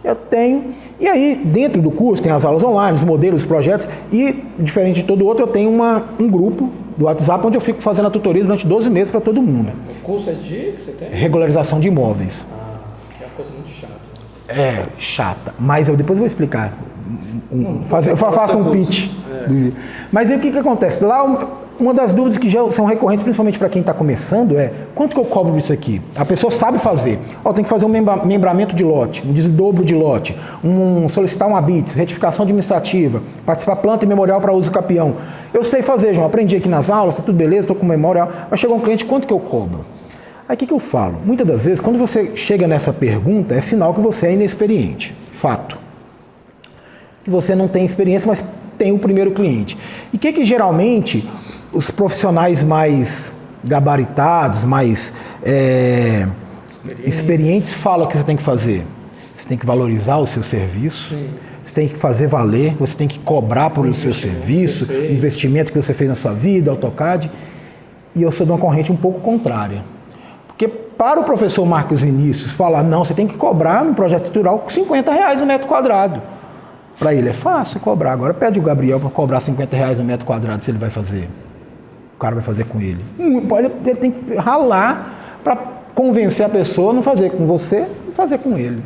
Eu tenho, e aí dentro do curso tem as aulas online, os modelos, os projetos, e diferente de todo outro, eu tenho um grupo do WhatsApp onde eu fico fazendo a tutoria durante 12 meses para todo mundo. O curso é que você tem? Regularização de imóveis. Que é uma coisa muito chata. Chata, mas depois eu vou explicar. Eu faço um pitch. Mas aí o que acontece? Lá, uma das dúvidas que já são recorrentes, principalmente para quem está começando, é quanto que eu cobro isso aqui? A pessoa sabe fazer. Tem que fazer um membramento de lote, um desdobro de lote, solicitar um ABITS, retificação administrativa, participar planta e memorial para uso capião. Eu sei fazer, João, aprendi aqui nas aulas, tá tudo beleza, estou com memorial. Mas chegou um cliente, quanto que eu cobro? Aí o que eu falo? Muitas das vezes, quando você chega nessa pergunta, é sinal que você é inexperiente. Fato. Que você não tem experiência, mas tem o primeiro cliente. E o que geralmente os profissionais mais gabaritados, mais experientes falam o que você tem que fazer. Você tem que valorizar o seu serviço, Sim. você tem que fazer valer, você tem que cobrar pelo seu serviço, investimento que você fez na sua vida, AutoCAD. E eu sou de uma corrente um pouco contrária. Porque para o professor Marcos Vinícius falar, não, você tem que cobrar no projeto estrutural R$50 o metro quadrado. Para ele é fácil cobrar. Agora pede o Gabriel para cobrar R$50 o metro quadrado, se ele vai fazer. O cara vai fazer com ele. Ele tem que ralar para convencer a pessoa a não fazer com você e fazer com ele.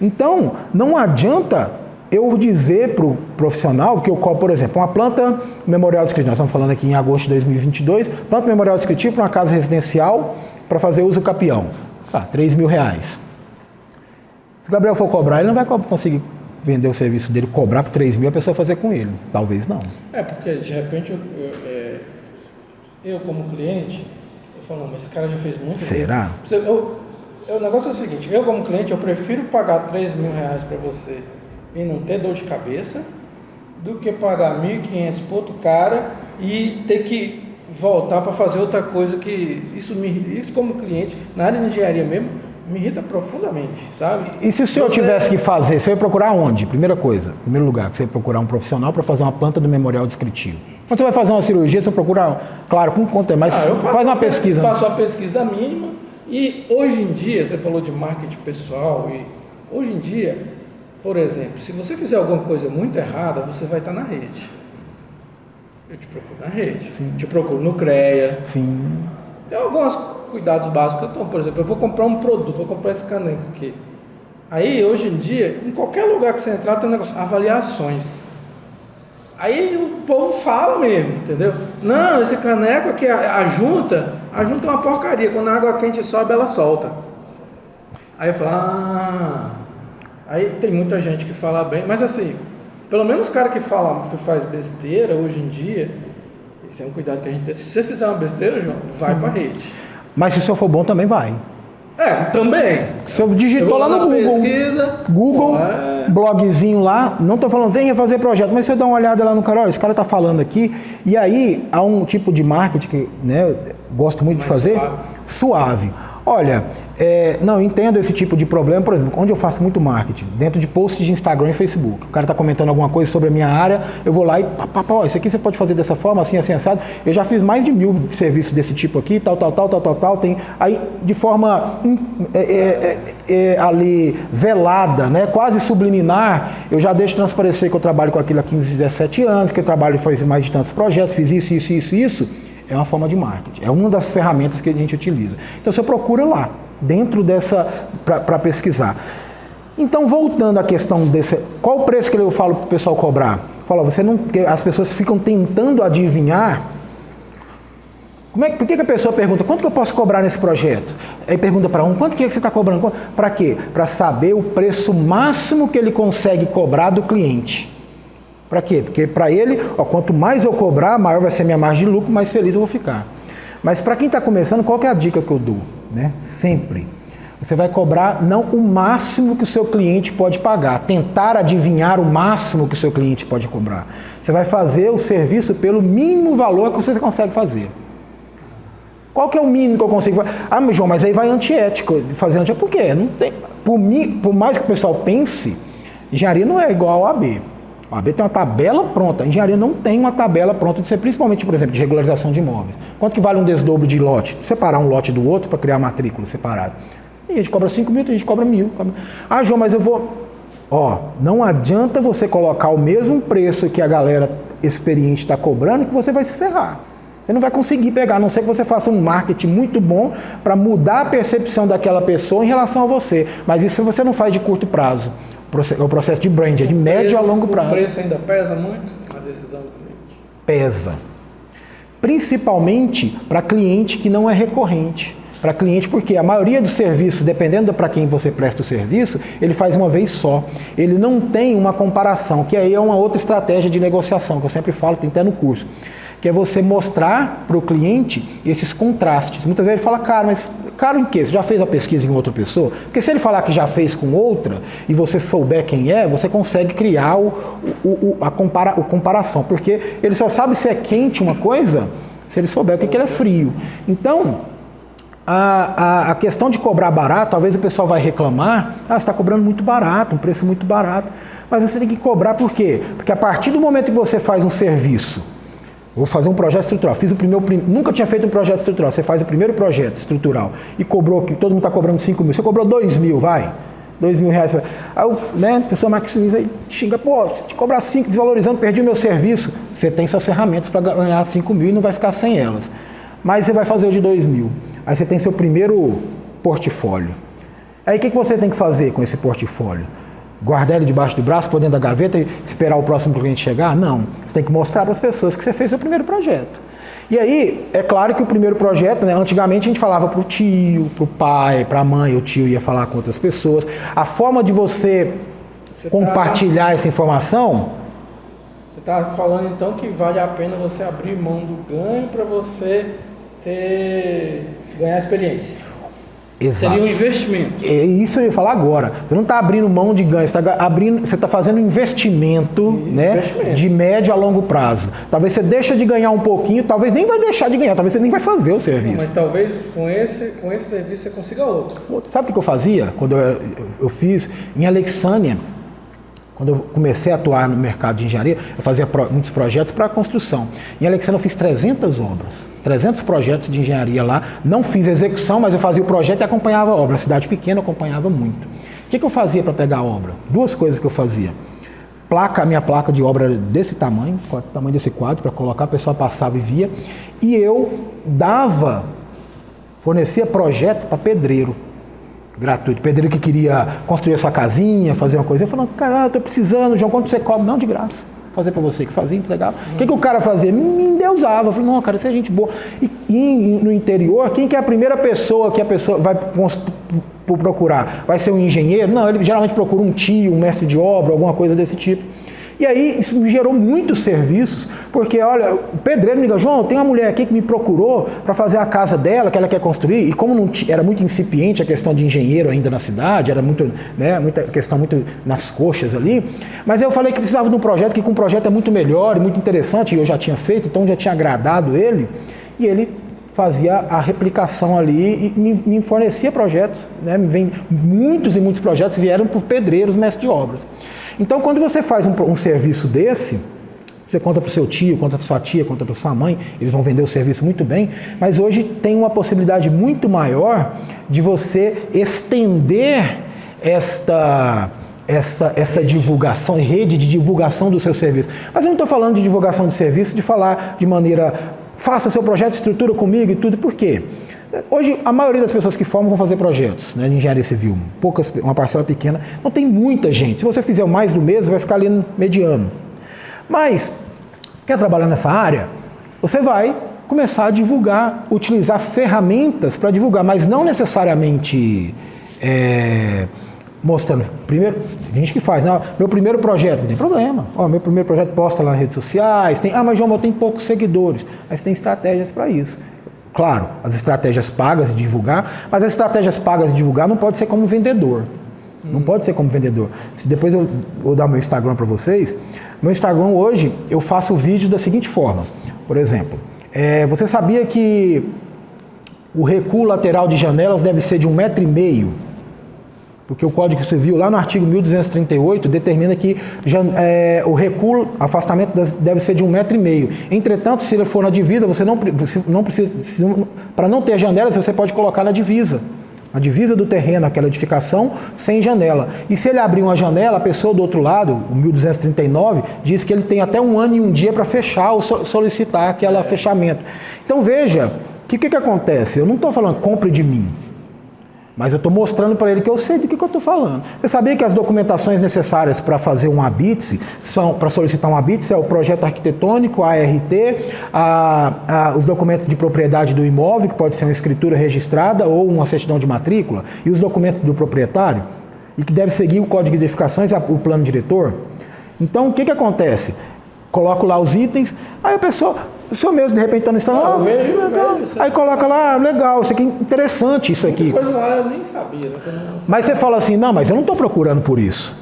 Então, não adianta eu dizer para o profissional que eu cobro, por exemplo, uma planta memorial descritivo, nós estamos falando aqui em agosto de 2022, planta memorial descritivo para uma casa residencial para fazer uso capião. R$3.000. Se o Gabriel for cobrar, ele não vai conseguir vender o serviço dele, cobrar por 3 mil, a pessoa fazer com ele. Talvez não. Porque de repente eu como cliente, eu falo, mas esse cara já fez muito. Será? O negócio é o seguinte, eu como cliente, eu prefiro pagar R$3.000 para você e não ter dor de cabeça, do que pagar 1.500 para outro cara e ter que voltar para fazer outra coisa que isso como cliente, na área de engenharia mesmo, me irrita profundamente, sabe? E se o senhor tivesse que fazer, você vai procurar onde? Primeira coisa, primeiro lugar, que você vai procurar um profissional para fazer uma planta do memorial descritivo. Quando você vai fazer uma cirurgia, você procura, claro, com conta, mas faz uma pesquisa. Faço uma pesquisa mínima e hoje em dia, você falou de marketing pessoal e hoje em dia, por exemplo, se você fizer alguma coisa muito errada, você vai estar na rede. Eu te procuro na rede, Sim. Te procuro no CREA. Sim. Tem alguns cuidados básicos. Então, por exemplo, eu vou comprar um produto, vou comprar esse caneco aqui. Aí, hoje em dia, em qualquer lugar que você entrar, tem um negócio, avaliações. Aí o povo fala mesmo, entendeu? Não, esse caneco aqui, a junta é uma porcaria. Quando a água quente sobe, ela solta. Aí eu falo, Aí tem muita gente que fala bem, mas assim, pelo menos o cara que faz besteira hoje em dia, esse é um cuidado que a gente tem. Se você fizer uma besteira, João, vai pra rede. Mas se o senhor for bom, também vai. Também. O senhor digitou lá no Google. Pesquisa, Google, blogzinho lá, não estou falando, venha fazer projeto, mas se eu dar uma olhada lá no cara, esse cara está falando aqui, e aí há um tipo de marketing que gosto muito de fazer, suave. Olha, não entendo esse tipo de problema, por exemplo, onde eu faço muito marketing, dentro de posts de Instagram e Facebook. O cara está comentando alguma coisa sobre a minha área, eu vou lá e, isso aqui você pode fazer dessa forma, assim, assim, assado. Eu já fiz mais de 1000 serviços desse tipo aqui, tal, tem, aí de forma ali velada, né, quase subliminar, eu já deixo transparecer que eu trabalho com aquilo há 15, 17 anos, que eu trabalho faz mais de tantos projetos, fiz isso. É uma forma de marketing, é uma das ferramentas que a gente utiliza. Então você procura lá, dentro dessa, para pesquisar. Então, voltando à questão desse, qual o preço que eu falo para o pessoal cobrar? As pessoas ficam tentando adivinhar. Por que a pessoa pergunta, quanto que eu posso cobrar nesse projeto? Aí pergunta para quanto que você está cobrando? Para quê? Para saber o preço máximo que ele consegue cobrar do cliente. Para quê? Porque para ele, quanto mais eu cobrar, maior vai ser a minha margem de lucro, mais feliz eu vou ficar. Mas para quem está começando, qual que é a dica que eu dou? Sempre. Você vai cobrar não o máximo que o seu cliente pode pagar, tentar adivinhar o máximo que o seu cliente pode cobrar. Você vai fazer o serviço pelo mínimo valor que você consegue fazer. Qual que é o mínimo que eu consigo fazer? João, mas aí vai antiético. Fazer antiético, por quê? Não tem, por mais que o pessoal pense, engenharia não é igual ao AB. A OAB tem uma tabela pronta. A engenharia não tem uma tabela pronta de ser, principalmente, por exemplo, de regularização de imóveis. Quanto que vale um desdobro de lote? Separar um lote do outro para criar matrícula separada. E a gente cobra 5 mil, a gente cobra 1.000. João, mas eu vou... não adianta você colocar o mesmo preço que a galera experiente está cobrando, que você vai se ferrar. Você não vai conseguir pegar, a não ser que você faça um marketing muito bom para mudar a percepção daquela pessoa em relação a você. Mas isso você não faz de curto prazo. O processo de brand, é de médio a longo prazo. O preço ainda pesa muito na decisão do cliente? Pesa. Principalmente para cliente que não é recorrente. Para cliente, porque a maioria dos serviços, dependendo para quem você presta o serviço, ele faz uma vez só. Ele não tem uma comparação, que aí é uma outra estratégia de negociação, que eu sempre falo, tem até no curso. Que é você mostrar para o cliente esses contrastes. Muitas vezes ele fala, cara, mas caro em quê? Você já fez a pesquisa em outra pessoa? Porque se ele falar que já fez com outra e você souber quem é, você consegue criar a comparação. Porque ele só sabe se é quente uma coisa se ele souber o que ele é frio. Então, A questão de cobrar barato, talvez o pessoal vai reclamar, você está cobrando muito barato, um preço muito barato. Mas você tem que cobrar por quê? Porque a partir do momento que você faz um serviço, vou fazer um projeto estrutural, nunca tinha feito um projeto estrutural, você faz o primeiro projeto estrutural e cobrou, que todo mundo está cobrando 5 mil, você cobrou 2 mil, vai, 2 mil reais. Aí a pessoa maximiza e xinga, se te cobrar 5, desvalorizando, perdi o meu serviço. Você tem suas ferramentas para ganhar 5 mil e não vai ficar sem elas. Mas você vai fazer o de 2 mil. Aí você tem seu primeiro portfólio. Aí o que você tem que fazer com esse portfólio? Guardar ele debaixo do braço, pôr dentro da gaveta e esperar o próximo cliente chegar? Não. Você tem que mostrar para as pessoas que você fez seu primeiro projeto. E aí, é claro que o primeiro projeto, antigamente a gente falava para o tio, para o pai, para a mãe, o tio ia falar com outras pessoas. A forma de você compartilhar essa informação... Você está falando então que vale a pena você abrir mão do ganho para você ganhar experiência. Exato. Seria um investimento. É isso eu ia falar agora. Você não está abrindo mão de ganho, você está fazendo um investimento, de médio a longo prazo. Talvez você deixe de ganhar um pouquinho, talvez nem vai deixar de ganhar, talvez você nem vai fazer o serviço. Mas talvez com esse serviço você consiga outro. Sabe o que eu fazia? Quando eu fiz em Alexânia, quando eu comecei a atuar no mercado de engenharia, eu fazia muitos projetos para construção. Em Alexandria eu fiz 300 obras, 300 projetos de engenharia lá. Não fiz execução, mas eu fazia o projeto e acompanhava a obra. A cidade pequena eu acompanhava muito. O que eu fazia para pegar a obra? 2 coisas que eu fazia. A minha placa de obra desse tamanho, o tamanho desse quadro, para colocar, a pessoa passava e via. E eu fornecia projeto para pedreiro. Gratuito. Pedreiro que queria construir a sua casinha, fazer uma coisa. Eu falava, cara, eu tô precisando, João, quanto você cobra? Não, de graça. Fazer para você, que fazia, entregava. O que o cara fazia? Me endeusava. Eu falei, não, cara, isso é gente boa. E no interior, quem que é a primeira pessoa que a pessoa vai procurar? Vai ser um engenheiro? Não, ele geralmente procura um tio, um mestre de obra, alguma coisa desse tipo. E aí isso me gerou muitos serviços, porque olha, o pedreiro me ligou, João, tem uma mulher aqui que me procurou para fazer a casa dela, que ela quer construir, e como não era muito incipiente a questão de engenheiro ainda na cidade, era muito, muita questão muito nas coxas ali, mas eu falei que precisava de um projeto, que com um projeto é muito melhor e muito interessante, e eu já tinha feito, então já tinha agradado ele, e ele fazia a replicação ali e me fornecia projetos, muitos e muitos projetos vieram por pedreiros, mestres de obras. Então, quando você faz um serviço desse, você conta para o seu tio, conta para sua tia, conta para sua mãe, eles vão vender o serviço muito bem, mas hoje tem uma possibilidade muito maior de você estender essa divulgação, rede de divulgação do seu serviço. Mas eu não estou falando de divulgação de serviço, de falar de maneira, faça seu projeto, estrutura comigo e tudo, por quê? Hoje, a maioria das pessoas que formam vão fazer projetos de engenharia civil, uma parcela pequena, não tem muita gente. Se você fizer mais do mesmo, vai ficar ali no mediano. Mas, quer trabalhar nessa área? Você vai começar a divulgar, utilizar ferramentas para divulgar, mas não necessariamente mostrando. Primeiro, tem gente que faz, meu primeiro projeto, não tem problema. Meu primeiro projeto posta lá nas redes sociais, mas João, eu tenho poucos seguidores. Mas tem estratégias para isso. Claro, as estratégias pagas de divulgar, mas as estratégias pagas de divulgar não pode ser como vendedor. Não pode ser como vendedor. Se depois eu vou dar meu Instagram para vocês, meu Instagram hoje eu faço o vídeo da seguinte forma. Por exemplo, você sabia que o recuo lateral de janelas deve ser de 1,5 m? Porque o Código Civil, lá no artigo 1238, determina que o recuo, afastamento deve ser de 1,5 m. Entretanto, se ele for na divisa, você não precisa, para não ter janelas, você pode colocar na divisa. A divisa do terreno, aquela edificação, sem janela. E se ele abrir uma janela, a pessoa do outro lado, o 1239, diz que ele tem até 1 ano e 1 dia para fechar ou solicitar aquele fechamento. Então veja, o que acontece? Eu não estou falando compre de mim. Mas eu estou mostrando para ele que eu sei do que eu estou falando. Você sabia que as documentações necessárias para fazer um habite, para solicitar um habite, é o projeto arquitetônico, a ART, os documentos de propriedade do imóvel, que pode ser uma escritura registrada ou uma certidão de matrícula, e os documentos do proprietário, e que deve seguir o Código de Edificações, o plano diretor? Então, o que acontece? Coloco lá os itens, aí a pessoa... O senhor mesmo, de repente, está no Instagram, aí coloca lá, legal, isso aqui é interessante, isso aqui. Coisa lá eu nem sabia. Mas você fala assim, não, mas eu não estou procurando por isso.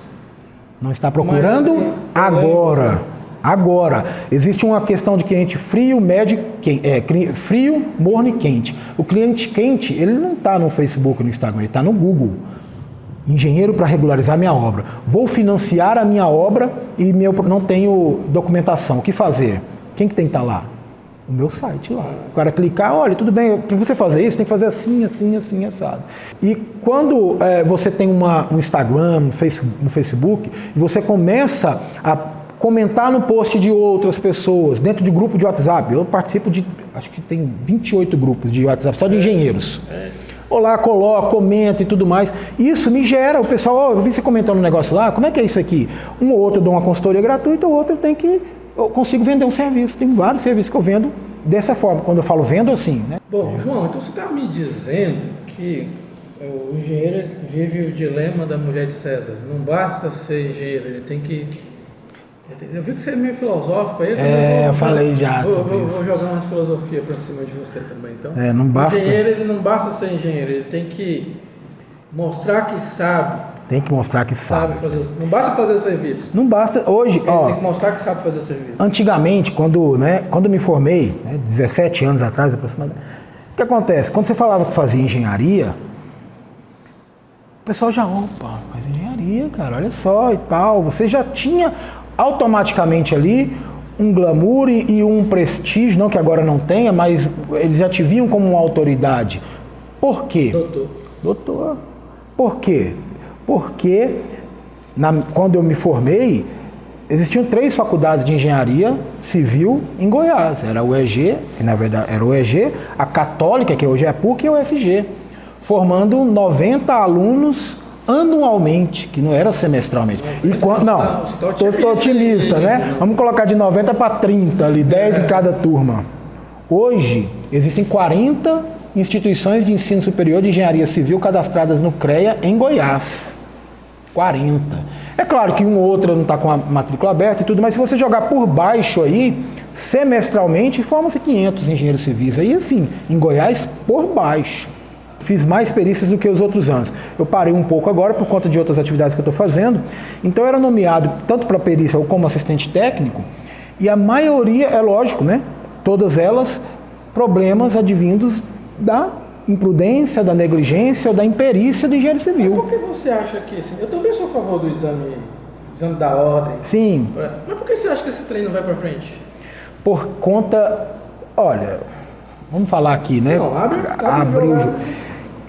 Não está procurando assim, agora. Agora, existe uma questão de cliente frio, médio, frio, morno e quente. O cliente quente, ele não está no Facebook, no Instagram, ele está no Google. Engenheiro para regularizar minha obra. Vou financiar a minha obra e não tenho documentação. O que fazer? Quem que tem que estar lá? O meu site lá. O cara clicar, olha, tudo bem, para você fazer isso, tem que fazer assim, assim, assim, assado. E quando você tem um Instagram, um Facebook, e você começa a comentar no post de outras pessoas, dentro de grupo de WhatsApp, eu participo de, acho que tem 28 grupos de WhatsApp, só de engenheiros. Olá, coloco, comento e tudo mais. Isso me gera, o pessoal, eu vi você comentando um negócio lá, como é que é isso aqui? Um ou outro eu dou uma consultoria gratuita, o outro eu consigo vender um serviço. Tem vários serviços que eu vendo dessa forma. Quando eu falo vendo, assim, né? Bom, João, então você está me dizendo que o engenheiro vive o dilema da mulher de César. Não basta ser engenheiro, ele tem que... Eu vi que você é meio filosófico aí. Eu falei já. Vou jogar umas filosofias para cima de você também. Então, não basta... O engenheiro, ele não basta ser engenheiro, ele tem que mostrar que sabe. Tem que mostrar que sabe. Não basta fazer o serviço. Não basta. Hoje, ele tem que mostrar que sabe fazer o serviço. Antigamente, quando me formei, 17 anos atrás aproximadamente, o que acontece? Quando você falava que fazia engenharia, o pessoal já, faz engenharia, cara, olha só e tal. Você já tinha automaticamente ali um glamour e um prestígio, não que agora não tenha, mas eles já te viam como uma autoridade. Por quê? Doutor. Por quê? Porque quando eu me formei, existiam 3 faculdades de engenharia civil em Goiás. Era o EG, que na verdade era o EG, a Católica, que hoje é a PUC, e o UFG, formando 90 alunos anualmente, que não era semestralmente. Estou otimista, né? Vamos colocar de 90 para 30 ali, 10 em cada turma. Hoje, existem 40 instituições de ensino superior de engenharia civil cadastradas no CREA em Goiás. 40. É claro que uma ou outra não está com a matrícula aberta e tudo, mas se você jogar por baixo aí, semestralmente, formam-se 500 engenheiros civis. Aí, assim, em Goiás, por baixo. Fiz mais perícias do que os outros anos. Eu parei um pouco agora por conta de outras atividades que eu estou fazendo. Então, eu era nomeado tanto para perícia ou como assistente técnico, e a maioria, é lógico, né? Todas elas, problemas advindos da imprudência, da negligência ou da imperícia do engenheiro civil. Mas por que você acha que... Assim, eu também sou a favor do exame da ordem. Sim. Mas por que você acha que esse trem não vai para frente? Por conta... Olha, vamos falar aqui, né? Não, abre o jogo.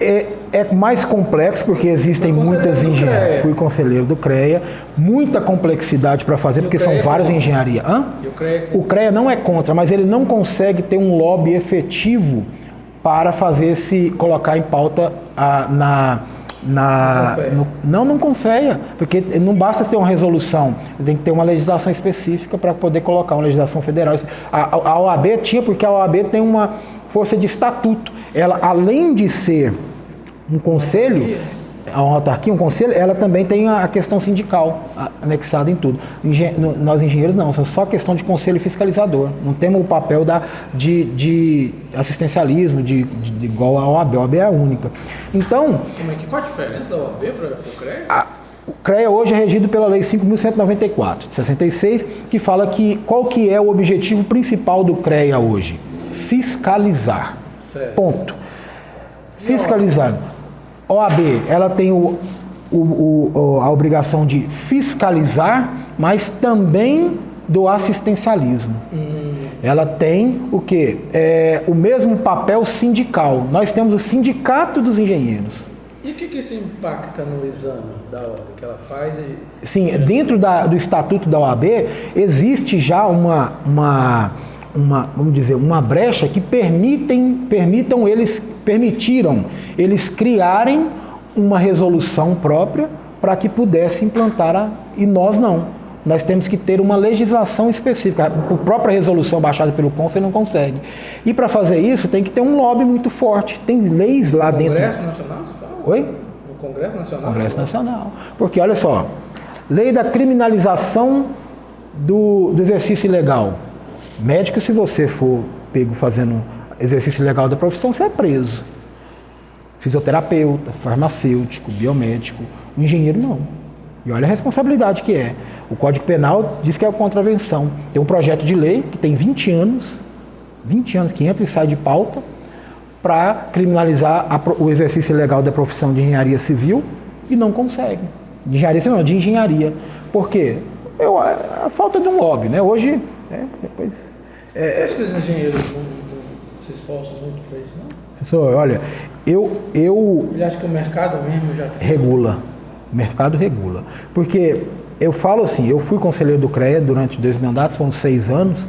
É mais complexo porque existem muitas engenharias. Fui conselheiro do CREA, muita complexidade para fazer, porque são várias engenharias. O CREA não é contra, mas ele não consegue ter um lobby efetivo para colocar em pauta não confeia, porque não basta ter uma resolução, tem que ter uma legislação específica para poder colocar uma legislação federal. A OAB tinha, porque a OAB tem uma força de estatuto. Ela, além de ser um conselho, uma autarquia, um conselho, ela também tem a questão sindical anexada em tudo. Nós engenheiros não, é só questão de conselho fiscalizador. Não temos o papel de assistencialismo, igual a OAB. A OAB é a única. Então... Qual a diferença da OAB para o CREA? O CREA hoje é regido pela Lei 5.194, de 66, que fala qual que é o objetivo principal do CREA hoje? Fiscalizar. Certo. Ponto. Fiscalizar. OAB, ela tem a obrigação de fiscalizar, mas também do assistencialismo. Ela tem o quê? O mesmo papel sindical. Nós temos o Sindicato dos Engenheiros. E o que isso impacta no exame da ordem que ela faz? Sim, dentro do estatuto da OAB, existe já vamos dizer, uma brecha que permitiram eles criarem uma resolução própria para que pudesse implantar e nós não. Nós temos que ter uma legislação específica. A própria resolução baixada pelo CONFER não consegue. E para fazer isso tem que ter um lobby muito forte. Tem leis lá dentro. No Congresso Nacional, você fala? Oi? No Congresso Nacional? Congresso Nacional. Porque, olha só, lei da criminalização do exercício ilegal. Médico, se você for pego fazendo exercício ilegal da profissão, você é preso. Fisioterapeuta, farmacêutico, biomédico. O engenheiro não. E olha a responsabilidade que é. O Código Penal diz que é contravenção. Tem um projeto de lei que tem 20 anos que entra e sai de pauta para criminalizar o exercício ilegal da profissão de engenharia civil e não consegue. De engenharia civil não, de engenharia. Por quê? A falta de um lobby, né? Hoje, depois... Você acha que os engenheiros não se esforçam muito para isso, não? Professor, olha, Ele acha que o mercado mesmo já fez? regula. O mercado regula. Porque eu falo assim, eu fui conselheiro do CREA durante 2 mandatos, foram 6 anos.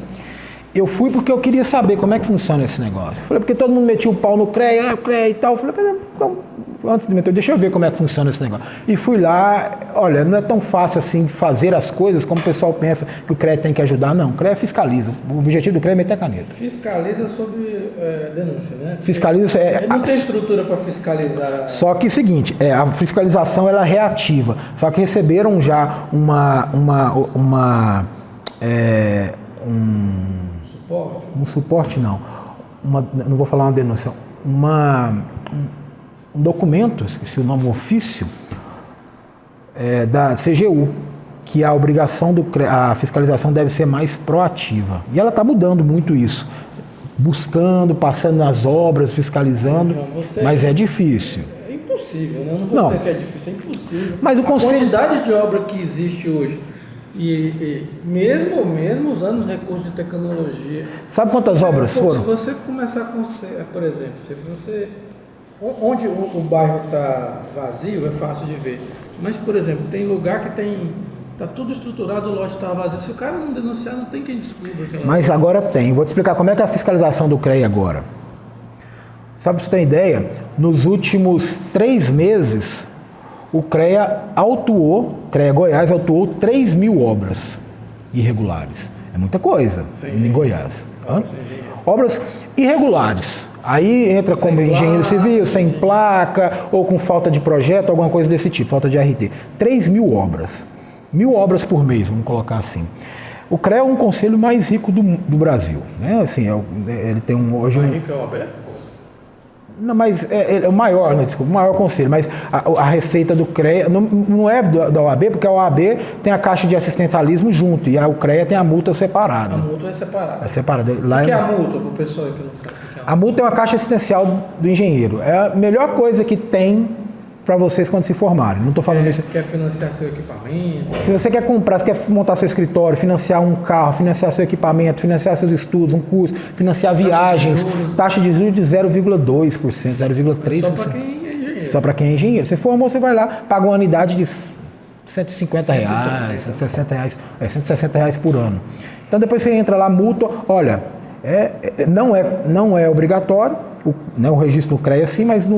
Eu fui porque eu queria saber como é que funciona esse negócio. Eu falei, porque todo mundo metia o pau no CREA, e tal. Eu falei, antes de meter, deixa eu ver como é que funciona esse negócio. E fui lá, olha, não é tão fácil assim de fazer as coisas como o pessoal pensa que o CREA tem que ajudar, não. O CREA fiscaliza. O objetivo do CREA é meter a caneta. Fiscaliza sobre denúncia, né? Fiscaliza... Ele não tem estrutura para fiscalizar. Só que é o seguinte, a fiscalização ela é reativa. Só que receberam já um suporte não. Não vou falar uma denúncia. Um documento, esqueci o nome, um ofício da CGU, que a obrigação a fiscalização deve ser mais proativa. E ela está mudando muito isso. Buscando, passando nas obras, fiscalizando, mas é difícil. É impossível, né? Eu não vou dizer que é difícil, é impossível. Mas a quantidade de obra que existe hoje, e mesmo usando os recursos de tecnologia... Sabe quantas obras foram? Se você começar a por exemplo, se você... Onde o bairro está vazio, é fácil de ver. Mas, por exemplo, tem lugar que está tudo estruturado, o lote está vazio. Se o cara não denunciar, não tem quem descubra. Mas agora tem. Vou te explicar como é que é a fiscalização do CREA agora. Sabe, pra você ter ideia, nos últimos 3 meses, o CREA Goiás autuou 3.000 obras irregulares. É muita coisa em Goiás. Obras irregulares. Aí entra como engenheiro civil, sem placa, ou com falta de projeto, alguma coisa desse tipo, falta de RT. 3.000 obras. 1.000 obras por mês, vamos colocar assim. O CREA é um conselho mais rico do Brasil. Né? Assim, ele tem hoje mais rico é o OAB? Não, mas é o maior, não, desculpa, o maior conselho, mas a receita do CREA não é da OAB, porque a OAB tem a caixa de assistencialismo junto, e o CREA tem a multa separada. A multa é separada. É separada. O que é a multa, para o pessoal que não sabe o que é a multa? A multa é uma caixa assistencial do engenheiro. É a melhor coisa que tem para vocês quando se formarem. Não estou falando isso. Quer financiar seu equipamento? Se você quer comprar, você quer montar seu escritório, financiar um carro, financiar seu equipamento, financiar seus estudos, um curso, financiar viagens, taxa de juros de 0,2%, 0,3%. Só para quem é engenheiro. Só para quem é engenheiro. Você formou, você vai lá, paga uma anuidade de R$150, R$160 por ano. Então depois você entra lá, multa, olha, não é obrigatório, o registro do CREA sim, mas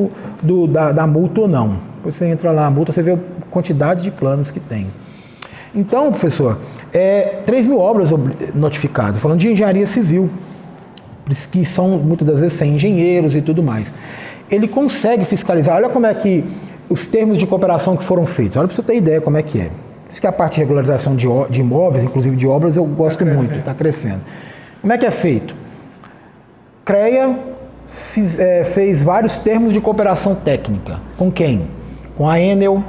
da multa ou não. Depois você entra lá, a multa, você vê a quantidade de planos que tem. Então, professor, 3.000 obras notificadas, falando de engenharia civil, que são muitas das vezes sem engenheiros e tudo mais. Ele consegue fiscalizar, olha como é que os termos de cooperação que foram feitos, olha para você ter ideia como é que é. Isso que a parte de regularização de imóveis, inclusive de obras, eu gosto muito, está crescendo. Como é que é feito? CREA fez vários termos de cooperação técnica. Com quem? Com a Enel,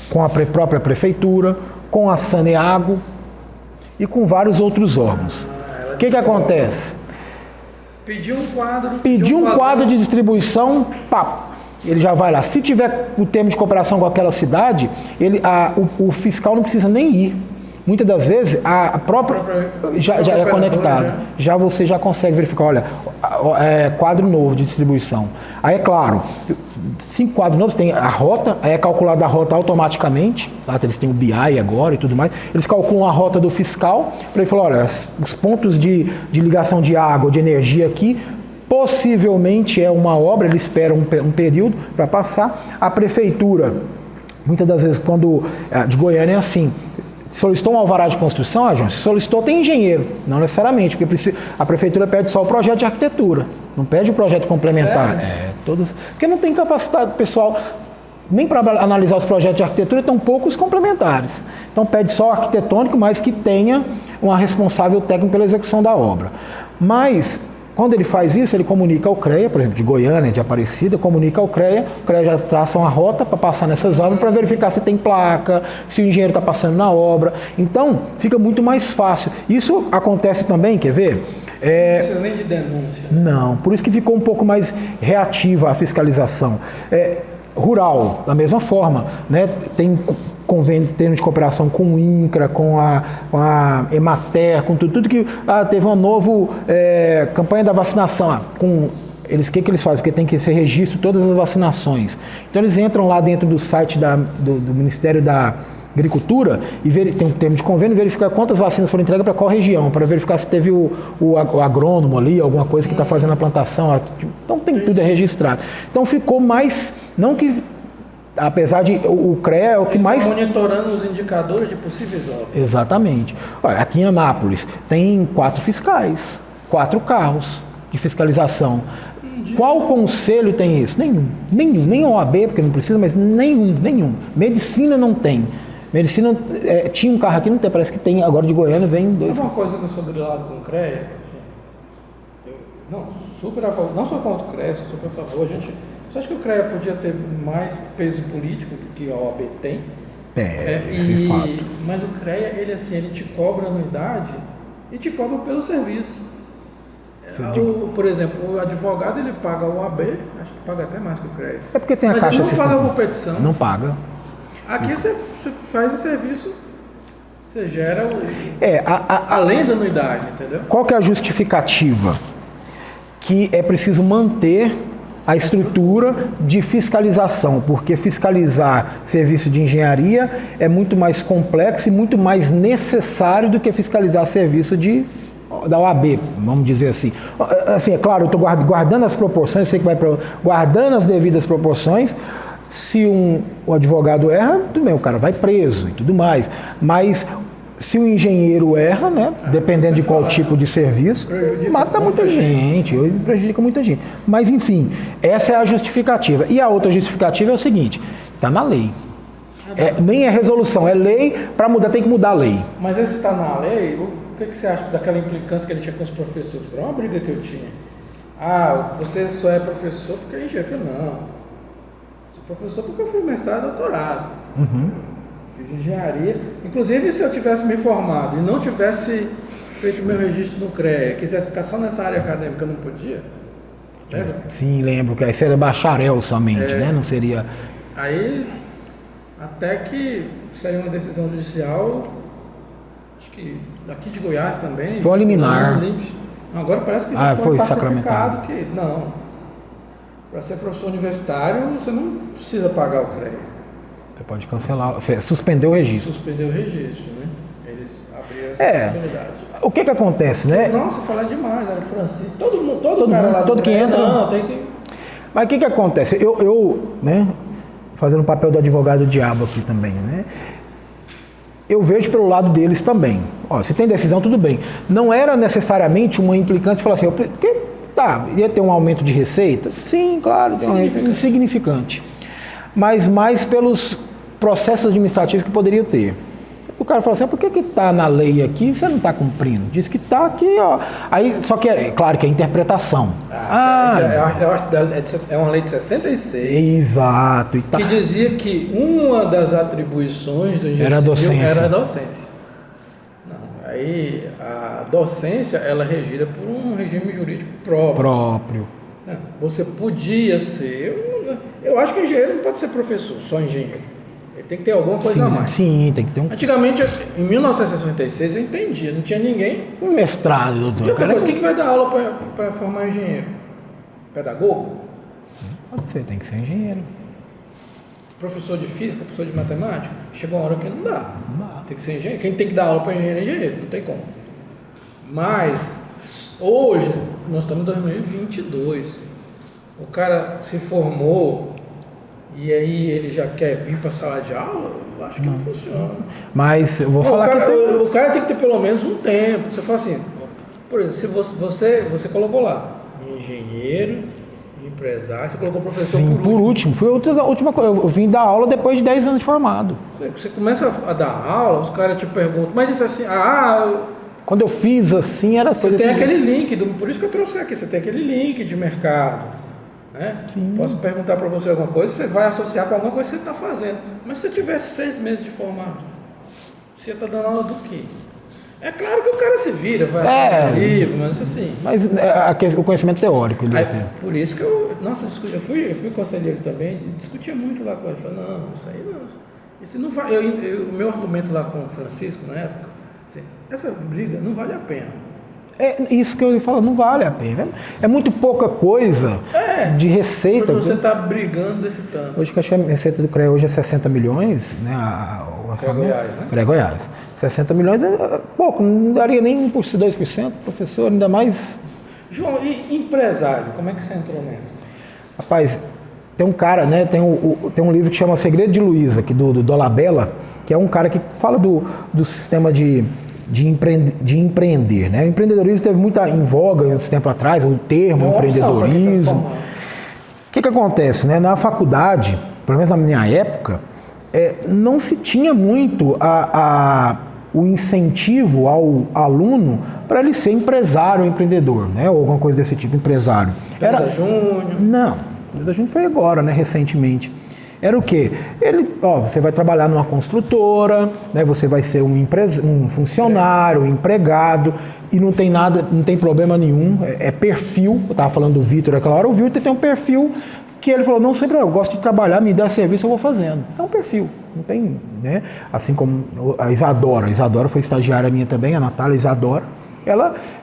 com a própria prefeitura, com a Saneago e com vários outros órgãos. O que acontece? Pediu um quadro de distribuição, ele já vai lá. Se tiver o termo de cooperação com aquela cidade, o fiscal não precisa nem ir. Muitas das vezes a própria já é conectado. Já você já consegue verificar, olha, quadro novo de distribuição. Aí é claro, 5 quadros novos, tem a rota, aí é calculada a rota automaticamente, tá? Eles têm o BI agora e tudo mais, eles calculam a rota do fiscal, para ele falar, olha, os pontos de ligação de água, de energia aqui, possivelmente é uma obra, ele espera um período para passar. A prefeitura, muitas das vezes, quando de Goiânia é assim, solicitou um alvará de construção, João, se solicitou tem engenheiro, não necessariamente, porque a prefeitura pede só o projeto de arquitetura, não pede o projeto complementar. Porque não tem capacidade pessoal nem para analisar os projetos de arquitetura, tão poucos complementares. Então pede só o arquitetônico, mas que tenha uma responsável técnica pela execução da obra. Mas Quando ele faz isso, ele comunica ao CREA, por exemplo, de Goiânia, de Aparecida, comunica ao CREA, o CREA já traça uma rota para passar nessas obras, para verificar se tem placa, se o engenheiro está passando na obra. Então, fica muito mais fácil. Isso acontece também, quer ver? Não precisa nem de denúncia. Não, por isso que ficou um pouco mais reativa a fiscalização. Rural, da mesma forma, né? Tem convênio de cooperação com o INCRA, com a Emater, com tudo que teve uma nova campanha da vacinação. O que eles fazem? Porque tem que ser registro de todas as vacinações. Então eles entram lá dentro do site do Ministério da Agricultura e tem um termo de convênio, verificar quantas vacinas foram entregues para qual região, para verificar se teve o agrônomo ali, alguma coisa que está fazendo a plantação. Então tem tudo registrado. Então ficou mais, não que, apesar de o CREA é o que mais... Monitorando os indicadores de possíveis obras. Exatamente. Olha, aqui em Anápolis tem 4 fiscais, 4 carros de fiscalização. Qual conselho tem isso? Nenhum. Nem OAB, porque não precisa, mas nenhum. Medicina não tem. Medicina, tinha um carro aqui, não tem, parece que tem, agora de Goiânia vem 2. Sabe uma coisa que eu sou grilado com o CREA? Assim, super a favor, não sou contra o CREA, sou super a favor. Você acha que o CREA podia ter mais peso político do que a OAB tem? Esse fato. Mas o CREA, ele te cobra anuidade e te cobra pelo serviço. Por exemplo, o advogado ele paga o OAB, acho que paga até mais que o CREA. É porque tem a caixa ele não paga por petição. Não paga. Aqui você faz o serviço, você gera além da anuidade, entendeu? Qual que é a justificativa? Que é preciso manter a estrutura de fiscalização, porque fiscalizar serviço de engenharia é muito mais complexo e muito mais necessário do que fiscalizar serviço da OAB, vamos dizer assim. Assim, é claro, eu estou guardando as proporções, sei que vai guardando as devidas proporções. Se o advogado erra, tudo bem, o cara vai preso e tudo mais. Mas se o engenheiro erra, né, dependendo de qual tipo de serviço, mata muita gente, prejudica muita gente. Mas, enfim, essa é a justificativa. E a outra justificativa é o seguinte, está na lei. Nem é resolução, é lei, para mudar tem que mudar a lei. Mas esse está na lei, o que você acha daquela implicância que ele tinha com os professores? Era uma briga que eu tinha. Você só é professor porque é engenheiro. Eu falei, não. Professor porque eu fui mestrado e doutorado. Fiz engenharia. Inclusive, se eu tivesse me formado e não tivesse feito meu registro no CREA, quisesse ficar só nessa área acadêmica, eu não podia. Lembra? Sim, lembro que aí seria bacharel somente, né? Não seria... Aí, até que saiu uma decisão judicial, acho que daqui de Goiás também. Foi um liminar. Agora parece que já foi sacramentado. Que não. Para ser professor universitário, você não precisa pagar o CREA. Você pode cancelar, você suspendeu o registro. Suspendeu o registro, né? Eles abriram essa possibilidade. O que acontece, né? Nossa, falar demais, era Francisco, todo cara lá todo que entra. Não, tem que... Mas o que acontece? Eu, né, fazendo o papel do advogado diabo aqui também, né? Eu vejo pelo lado deles também. Se tem decisão, tudo bem. Não era necessariamente uma implicância de falar assim, ia ter um aumento de receita? Sim, claro, tem uma receita insignificante. Mas mais pelos processos administrativos que poderia ter. O cara fala assim, por que está na lei aqui e você não está cumprindo? Diz que está aqui, ó. Aí, só que claro que é interpretação. É uma lei de 66. Exato. Que dizia que uma das atribuições do engenheiro civil era a docência. Aí a docência ela é regida por um regime jurídico próprio. Você podia ser... Eu acho que engenheiro não pode ser professor, só engenheiro. Ele tem que ter alguma coisa a mais. Sim, tem que ter um... Antigamente, em 1966, eu entendia, não tinha ninguém... Um mestrado, doutor. E outra coisa, quem que vai dar aula para formar engenheiro? Pedagogo? Pode ser, tem que ser engenheiro. Professor de física, professor de matemática? Chega uma hora que não dá. Tem que ser engenheiro. Quem tem que dar aula para engenheiro é engenheiro, não tem como. Mas, hoje, nós estamos em 2022. O cara se formou e aí ele já quer vir para a sala de aula? Eu acho que não funciona. Mas eu vou falar o cara tem que ter pelo menos um tempo. Você fala assim, por exemplo, se você colocou lá, engenheiro, empresário, você colocou professor. Sim, por último. Foi a última coisa. Eu vim dar aula depois de 10 anos de formado. Você começa a dar aula, os caras te perguntam, mas isso assim, Quando eu fiz assim, era Você coisa tem assim, aquele link, por isso que eu trouxe aqui, você tem aquele link de mercado. Né? Posso perguntar para você alguma coisa, você vai associar com alguma coisa que você está fazendo. Mas se você tivesse 6 meses de formado, você está dando aula do quê? É claro que o cara se vira, vai ler livro, mas assim. Mas o conhecimento teórico ele tem. Por isso que eu fui conselheiro também, discutia muito lá com ele. Falei, não, isso aí não. Isso não vai. O meu argumento lá com o Francisco na época, assim, essa briga não vale a pena. É isso que eu falo, não vale a pena. É muito pouca coisa de receita. Porque você está brigando desse tanto. Hoje que a receita do CREA hoje é 60 milhões, né? O orçamento. CREA Goiás, né? CREA Goiás. 60 milhões é pouco, não daria nem 2%, professor, ainda mais. João, e empresário, como é que você entrou nessa? Rapaz, tem um cara, né? Tem um livro que chama Segredo de Luiza, aqui do Dolabella, que é um cara que fala do sistema de empreender, né? O empreendedorismo teve muita em voga uns tempos atrás, o termo empreendedorismo. O que acontece, né? Na faculdade, pelo menos na minha época, não se tinha muito o incentivo ao aluno para ele ser empresário ou empreendedor, né? Ou alguma coisa desse tipo, empresário. Empresa Júnior? Não, Empresa Júnior foi agora, né? Recentemente. Era o quê? Você vai trabalhar numa construtora, né? Você vai ser um funcionário, um empregado, e não tem nada, não tem problema nenhum, é perfil. Eu estava falando do Vitor aquela hora, o Vitor tem um perfil que ele falou, não, sempre eu gosto de trabalhar, me dá serviço, eu vou fazendo. É um perfil, não tem, né? Assim como a Isadora foi estagiária minha também, a Natália Isadora,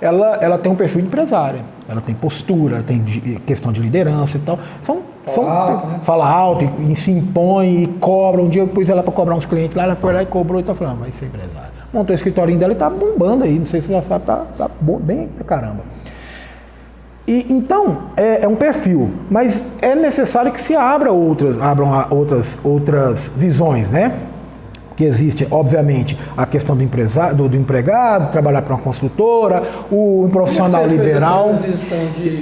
ela tem um perfil de empresária, ela tem postura, ela tem questão de liderança e tal. Fala alto, e se impõe e cobra. Um dia eu pus ela para cobrar uns clientes lá, ela foi lá e cobrou e tá falando, vai ser empresária. Montou o escritório dela e tá bombando aí, não sei se você já sabe, tá bem pra caramba. E, então, é um perfil, mas é necessário que se abram outras visões, né? Que existe, obviamente, a questão do empregado, trabalhar para uma construtora, o profissional liberal.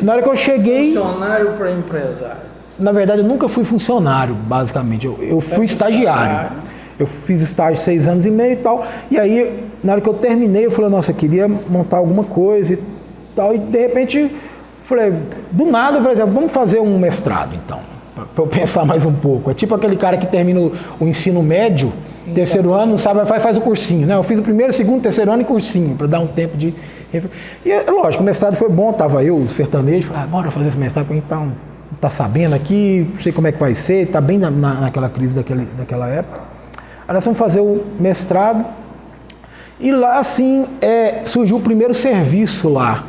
Na hora que eu cheguei... Funcionário para empresário. Na verdade, eu nunca fui funcionário, basicamente. Eu fui estagiário. Eu fiz estágio 6 anos e meio e tal. E aí, na hora que eu terminei, eu falei, nossa, eu queria montar alguma coisa e tal. E, de repente, falei, do nada, eu falei, vamos fazer um mestrado, então. Para eu pensar mais um pouco. É tipo aquele cara que termina o ensino médio, terceiro ano, não sabe, faz o cursinho, né? Eu fiz o primeiro, segundo, terceiro ano e cursinho, para dar um tempo de... E é lógico, o mestrado foi bom, tava eu, o sertanejo, falei, bora fazer esse mestrado, porque então, tá sabendo aqui, não sei como é que vai ser, tá bem naquela crise daquela época. Aí nós fomos fazer o mestrado, e lá, assim, surgiu o primeiro serviço lá,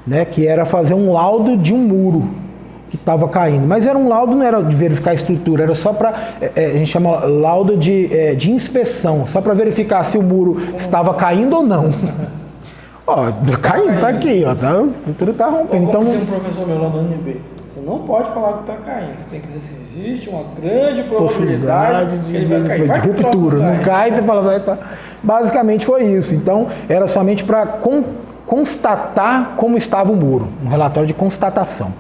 né? Que era fazer um laudo de um muro que estava caindo, mas era um laudo, não era de verificar a estrutura, era só para, a gente chama laudo de inspeção, só para verificar se o muro estava caindo ou não. Caindo, tá aqui, a estrutura está rompendo. Então, tem um professor meu lá no UNB, você não pode falar que está caindo, você tem que dizer se existe uma grande probabilidade de ele vai cair. De ruptura, não cai, você fala, vai estar. Basicamente foi isso, então era somente para constatar como estava o muro, um relatório de constatação.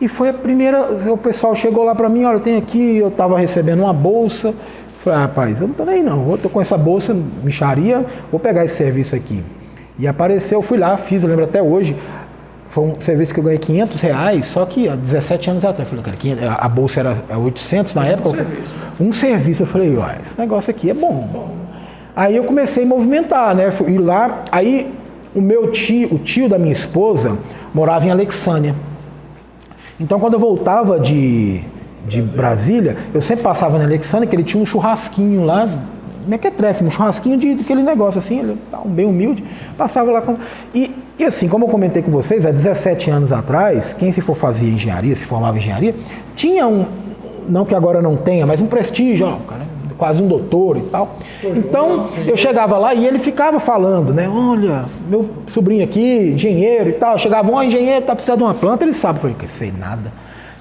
E foi a primeira, o pessoal chegou lá para mim, olha, tem aqui, eu estava recebendo uma bolsa, falei, rapaz, eu não estou nem não, eu estou com essa bolsa, mixaria, vou pegar esse serviço aqui. E apareceu, fui lá, fiz, eu lembro até hoje, foi um serviço que eu ganhei R$500, só que há 17 anos atrás, eu falei, cara, a bolsa era 800 na época. Um serviço, eu falei, ó, esse negócio aqui é bom. Aí eu comecei a movimentar, né, fui lá, aí o tio da minha esposa, morava em Alexânia. Então, quando eu voltava de Brasília, eu sempre passava na Alexandre, que ele tinha um churrasquinho lá, mequetrefe, um churrasquinho daquele negócio assim, ele bem humilde, passava lá. E assim, como eu comentei com vocês, há 17 anos atrás, quem se for fazer engenharia, se formava em engenharia, tinha não que agora não tenha, mas um prestígio, cara, quase um doutor e tal. Então, eu chegava lá e ele ficava falando, né? Olha, meu sobrinho aqui, engenheiro e tal. Eu chegava, engenheiro, tá precisando de uma planta, ele sabe. Eu falei, que sei nada.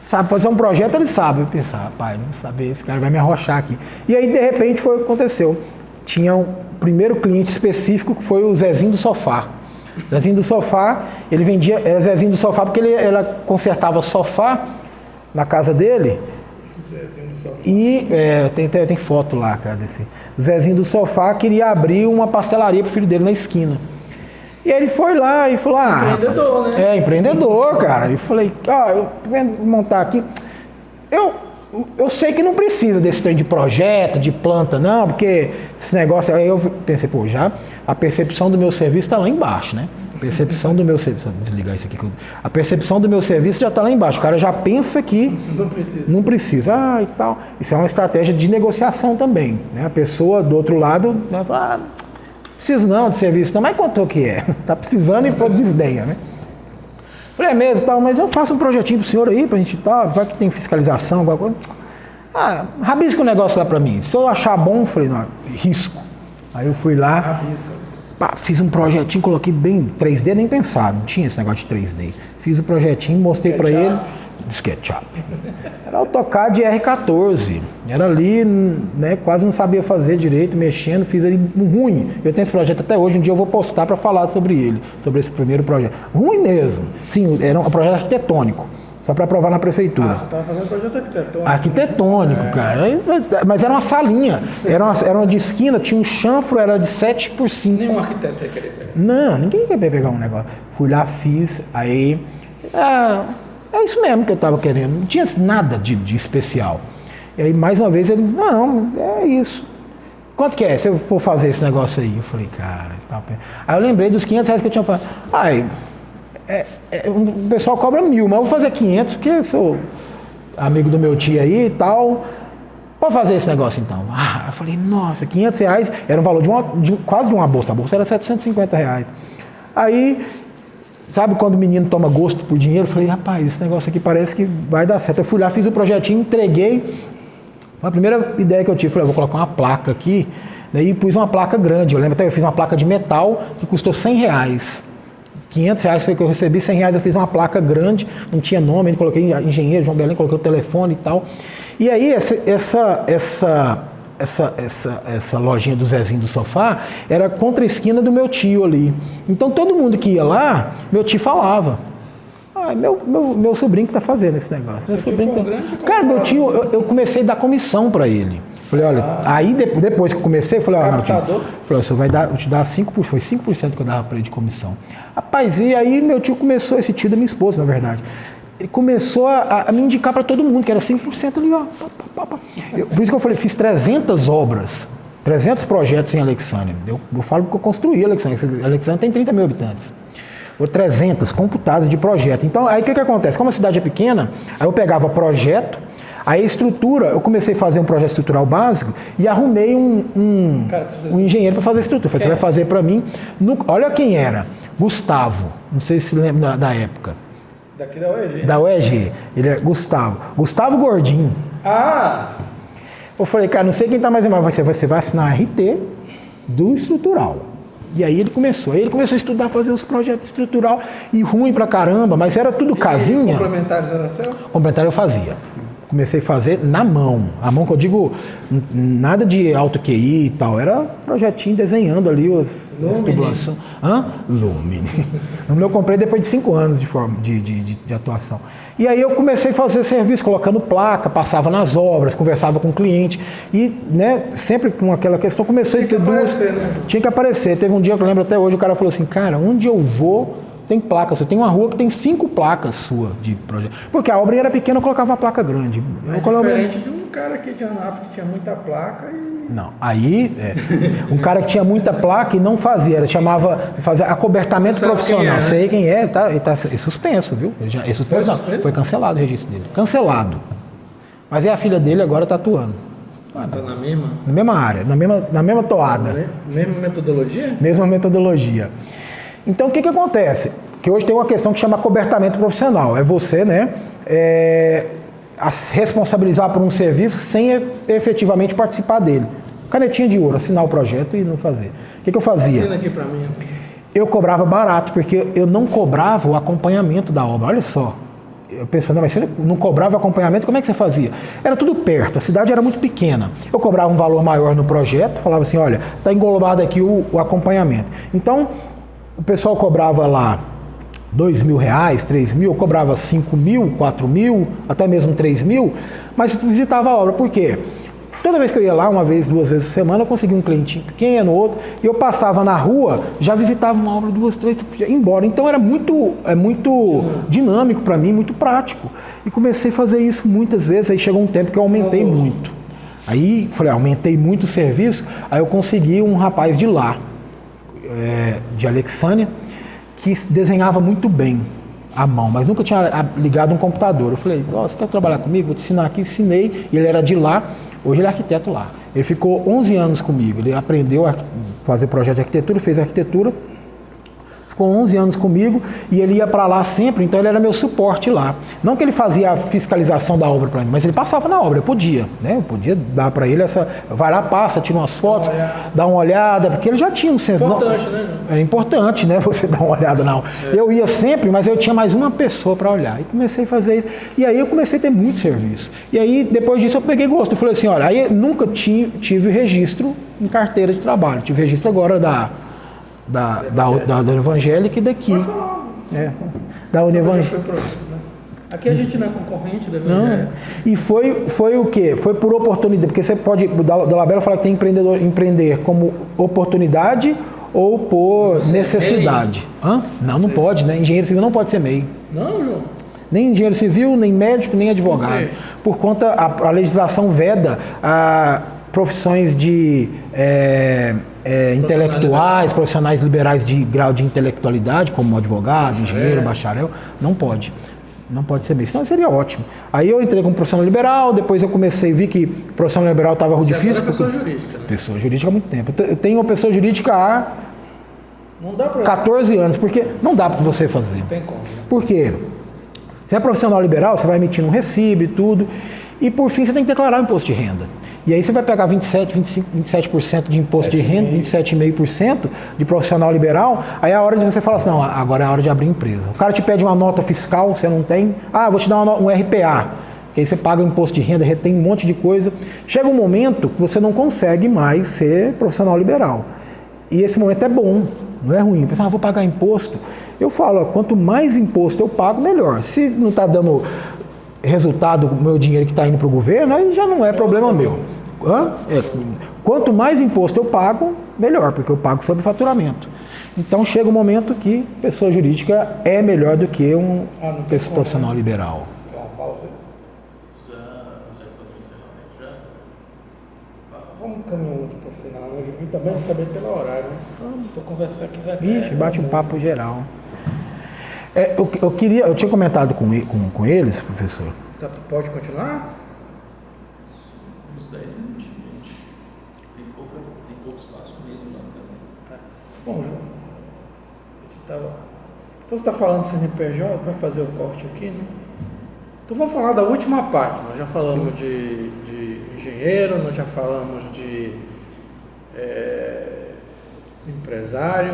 Sabe fazer um projeto, ele sabe. Eu pensava, rapaz, não saber, esse cara vai me arrochar aqui. E aí, de repente, foi o que aconteceu. Tinha o primeiro cliente específico, que foi o Zezinho do Sofá. Zezinho do Sofá, ele vendia, era Zezinho do Sofá porque ele consertava sofá na casa dele. E tem foto lá, cara, o Zezinho do Sofá queria abrir uma pastelaria pro filho dele na esquina. E aí ele foi lá e falou, Empreendedor, né? Empreendedor, cara. E falei, eu vou montar aqui. Eu sei que não precisa desse trem de projeto, de planta, não, porque esse negócio... Aí eu pensei, já a percepção do meu serviço está lá embaixo, né? A percepção do meu serviço... Vou desligar isso aqui. A percepção do meu serviço já está lá embaixo. O cara já pensa que... Não precisa. E tal. Isso é uma estratégia de negociação também, né? A pessoa do outro lado vai falar, preciso não de serviço, não, mas quanto que é? Tá precisando e for desdenha, né? Falei, mesmo, tal, mas eu faço um projetinho pro senhor aí, pra gente tal, vai que tem fiscalização, alguma coisa. Rabisca o negócio lá pra mim. Se eu achar bom, falei, não, risco. Aí eu fui lá, fiz um projetinho, coloquei bem 3D, nem pensar, não tinha esse negócio de 3D. Fiz o projetinho, mostrei pra ele, SketchUp. Era AutoCAD R14, era ali, né, quase não sabia fazer direito, mexendo, fiz ele ruim. Eu tenho esse projeto até hoje, um dia eu vou postar para falar sobre ele, sobre esse primeiro projeto. Ruim mesmo. Sim, era um projeto arquitetônico, só para aprovar na prefeitura. Você estava fazendo projeto arquitetônico. Arquitetônico, cara. Mas era uma salinha, era uma de esquina, tinha um chanfro, era de 7 por 5. Nenhum arquiteto ia querer pegar. Não, ninguém quer pegar um negócio. Fui lá, fiz, aí... É isso mesmo que eu estava querendo, não tinha nada de especial. E aí, mais uma vez, ele, não, é isso. Quanto que é se eu for fazer esse negócio aí? Eu falei, cara, tá. Aí eu lembrei dos R$500 que eu tinha falado. O pessoal cobra 1.000, mas eu vou fazer 500, porque sou amigo do meu tio aí e tal. Pode fazer esse negócio então. Eu falei, nossa, R$500 era um valor quase de uma bolsa. A bolsa era R$750. Aí... Sabe quando o menino toma gosto por dinheiro? Eu falei, rapaz, esse negócio aqui parece que vai dar certo. Eu fui lá, fiz o projetinho, entreguei. Foi a primeira ideia que eu tive. Falei, vou colocar uma placa aqui. Daí pus uma placa grande. Eu lembro até que eu fiz uma placa de metal que custou R$100. R$500 foi que eu recebi, R$100 eu fiz uma placa grande, não tinha nome, eu coloquei engenheiro, João Belém, coloquei o telefone e tal. E aí essa lojinha do Zezinho do Sofá era contra a esquina do meu tio ali. Então todo mundo que ia lá, meu tio falava. Meu sobrinho que está fazendo esse negócio. Meu sobrinho Cara, meu tio, eu comecei a dar comissão para ele. Falei, olha, aí depois que eu comecei, eu falei, meu tio, você vai dar, eu te dar 5%, foi 5% que eu dava para ele de comissão. Rapaz, e aí meu tio começou, esse tio da minha esposa, na verdade. Ele começou a me indicar para todo mundo, que era 5% ali, ó. Por isso que eu falei, fiz 300 obras, 300 projetos em Alexandria. Eu falo porque eu construí Alexandria. Alexandria tem 30 mil habitantes. 300 computadas de projeto. Então, aí o que acontece? Como a cidade é pequena, aí eu pegava projeto, aí a estrutura, eu comecei a fazer um projeto estrutural básico e arrumei um engenheiro para fazer a estrutura. Falei, você vai fazer para mim. Olha quem era. Gustavo. Não sei se lembra da época. Daqui da UEG. Da UEG. Ele é Gustavo. Gustavo Gordinho. Eu falei, cara, não sei quem tá mais em mais. Você vai assinar a RT do estrutural. E aí ele começou. a estudar, fazer os projetos estrutural e ruim pra caramba, mas era tudo casinha. Complementares era seu? Complementar eu fazia. Comecei a fazer na mão. A mão que eu digo, nada de alto QI e tal. Era projetinho desenhando ali as tubulações. Lumine. No meu eu comprei depois de 5 anos de atuação. E aí eu comecei a fazer serviço, colocando placa, passava nas obras, conversava com o cliente. E, né, sempre com aquela questão, começou a ter aparecer, né? Tinha que aparecer. Teve um dia que eu lembro até hoje, o cara falou assim, cara, onde eu vou... Tem placa, você tem uma rua que tem 5 placas sua de projeto. Porque a obra era pequena, eu colocava uma placa grande. Diferente de um cara aqui de Anápolis que tinha muita placa e... Não, aí, um cara que tinha muita placa e não fazia, ele fazia acobertamento profissional. Sei quem é, ele tá suspenso, viu? Suspenso, não, foi cancelado o registro dele. Cancelado. Mas é a filha dele agora tá atuando. Tá na mesma? Na mesma área, na mesma toada. Mesma metodologia? Mesma metodologia. Então, o que acontece? Que hoje tem uma questão que chama acobertamento profissional. É você, né, responsabilizar por um serviço sem efetivamente participar dele. Canetinha de ouro, assinar o projeto e não fazer. O que eu fazia? Assina aqui pra mim. Eu cobrava barato, porque eu não cobrava o acompanhamento da obra. Olha só. Eu pensando, mas você não cobrava o acompanhamento, como é que você fazia? Era tudo perto, a cidade era muito pequena. Eu cobrava um valor maior no projeto, falava assim, olha, está englobado aqui o acompanhamento. Então, o pessoal cobrava lá R$2.000, R$3.000, eu cobrava R$5.000, R$4.000, até mesmo R$3.000, mas visitava a obra. Por quê? Toda vez que eu ia lá, uma vez, 2 vezes por semana, eu conseguia um clientinho pequeno, outro, e eu passava na rua, já visitava uma obra, 2, 3, ia embora. Então era muito dinâmico para mim, muito prático. E comecei a fazer isso muitas vezes, aí chegou um tempo que eu aumentei muito. Aí, falei, aumentei muito o serviço, aí eu consegui um rapaz de lá, de Alexânia, que desenhava muito bem à mão, mas nunca tinha ligado um computador. Eu falei, você quer trabalhar comigo? Vou te ensinar aqui. Ensinei, e ele era de lá, hoje ele é arquiteto lá. Ele ficou 11 anos comigo, ele aprendeu a fazer projeto de arquitetura, fez arquitetura, ficou 11 anos comigo e ele ia para lá sempre, então ele era meu suporte lá. Não que ele fazia a fiscalização da obra para mim, mas ele passava na obra, eu podia, né? Eu podia dar para ele vai lá, passa, tira umas fotos, dá uma olhada, porque ele já tinha um senso. Importante, né? É importante, né? Você dar uma olhada na obra. Eu ia sempre, mas eu tinha mais uma pessoa para olhar. E comecei a fazer isso. E aí eu comecei a ter muito serviço. E aí, depois disso, eu peguei gosto. Eu falei assim, olha, aí nunca tive registro em carteira de trabalho. Tive registro agora da Evangélica e daqui. Da Univangélica. Aqui a gente não é concorrente da Evangélica. E foi o quê? Foi por oportunidade, porque você pode, o Dolabella fala que tem empreender como oportunidade ou por necessidade. Não pode, né? Engenheiro civil não pode ser MEI. Não, João? Nem engenheiro civil, nem médico, nem advogado. Por conta, a legislação veda profissões de intelectuais, profissionais liberais de grau de intelectualidade, como advogado, engenheiro, bacharel, não pode. Não pode ser MEI, senão seria ótimo. Aí eu entrei como profissional liberal, depois eu comecei, vi que profissional liberal estava difícil. Pessoa jurídica, né? Pessoa jurídica há muito tempo. Eu tenho uma pessoa jurídica há 14 anos, porque não dá para você fazer. Não tem como. Por quê? Se é profissional liberal, você vai emitir um recibo e tudo, e por fim você tem que declarar o imposto de renda. E aí você vai pegar 27% de imposto de renda, 27,5% de profissional liberal, aí é a hora de você falar assim, não, agora é a hora de abrir empresa. O cara te pede uma nota fiscal, você não tem, vou te dar um RPA, que aí você paga o imposto de renda, retém um monte de coisa. Chega um momento que você não consegue mais ser profissional liberal. E esse momento é bom, não é ruim. Pensa, vou pagar imposto. Eu falo, quanto mais imposto eu pago, melhor. Se não está dando resultado, o meu dinheiro que está indo para o governo, aí já não é problema meu. Quanto mais imposto eu pago, melhor, porque eu pago sobre faturamento. Então chega um momento que pessoa jurídica é melhor do que um profissional liberal. Vamos caminhando aqui para o final, hoje e também pelo horário, né? Se for conversar aqui vai Ixi, bate um papo geral. Eu tinha comentado com eles, professor. Pode continuar? Uns 10 minutinhos, gente. Tem pouco espaço mesmo lá também. Bom, João, então você está falando do CNPJ, vai fazer o corte aqui, né? Então vamos falar da última parte. Nós já falamos de engenheiro, nós já falamos de empresário.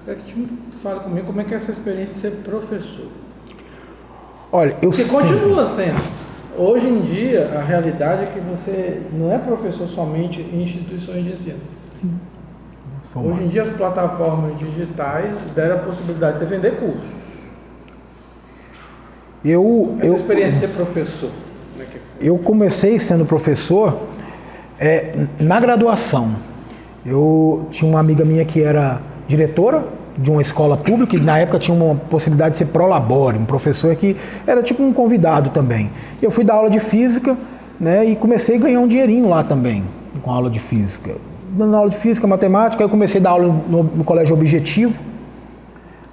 Eu quero que tu fale comigo como é que é essa experiência de ser professor. Olha, Porque continua sendo. Hoje em dia, a realidade é que você não é professor somente em instituições de ensino. Sim. Hoje em dia, as plataformas digitais deram a possibilidade de você vender cursos. Essa experiência de ser professor, como é que foi? Eu comecei sendo professor na graduação. Eu tinha uma amiga minha que era diretora de uma escola pública e na época tinha uma possibilidade de ser prolabore, um professor que era tipo um convidado também. Eu fui dar aula de física, né, e comecei a ganhar um dinheirinho lá também, com aula de física. Dando aula de física, matemática, eu comecei a dar aula no Colégio Objetivo,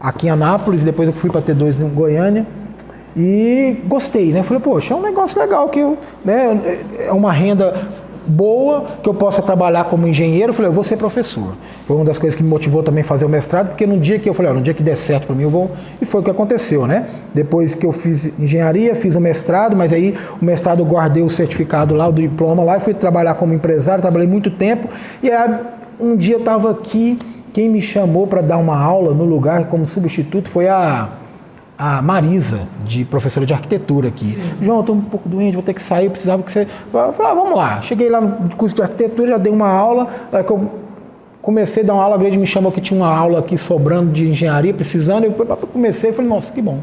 aqui em Anápolis, depois eu fui para T2 em Goiânia. E gostei, né? Falei, poxa, é um negócio legal que é uma renda boa, que eu possa trabalhar como engenheiro. Falei, eu vou ser professor. Foi uma das coisas que me motivou também a fazer o mestrado, porque no dia que eu falei, no dia que der certo para mim, eu vou. E foi o que aconteceu, né? Depois que eu fiz engenharia, fiz o mestrado, mas aí o mestrado eu guardei o certificado lá, o diploma lá, e fui trabalhar como empresário, trabalhei muito tempo. E aí, um dia eu estava aqui, quem me chamou para dar uma aula no lugar como substituto foi a Marisa, de professora de arquitetura aqui. Sim. João, eu estou um pouco doente, vou ter que sair, eu precisava que você... Eu falei, vamos lá. Cheguei lá no curso de arquitetura, já dei uma aula, aí que eu comecei a dar uma aula, a Grade me chamou que tinha uma aula aqui sobrando de engenharia, precisando, eu comecei e falei, nossa, que bom.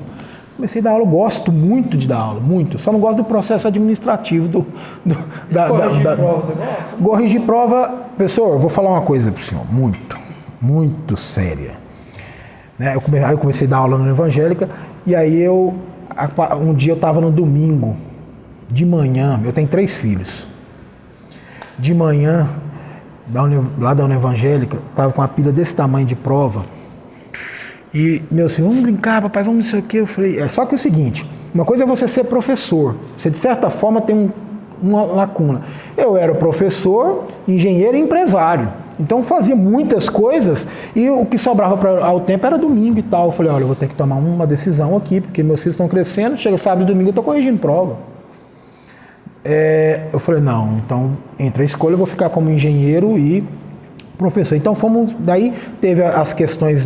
Comecei a dar aula, gosto muito de dar aula, muito. Só não gosto do processo administrativo Corrigir prova, você gosta? Corrigir prova, professor, eu vou falar uma coisa para o senhor, muito séria. Né? Aí eu comecei a dar aula na evangélica, e aí um dia eu estava no domingo, de manhã, eu tenho 3 filhos. De manhã, lá da evangélica, estava com uma pilha desse tamanho de prova. E, meu filho, vamos brincar, papai, vamos não sei o quê. Eu falei, só que é o seguinte, uma coisa é você ser professor. Você, de certa forma, tem uma lacuna. Eu era professor, engenheiro e empresário. Então, fazia muitas coisas e o que sobrava ao tempo era domingo e tal. Eu falei, olha, eu vou ter que tomar uma decisão aqui, porque meus filhos estão crescendo, chega sábado e domingo eu estou corrigindo prova. Eu falei, não, então, entre a escolha eu vou ficar como engenheiro e professor. Então daí teve as questões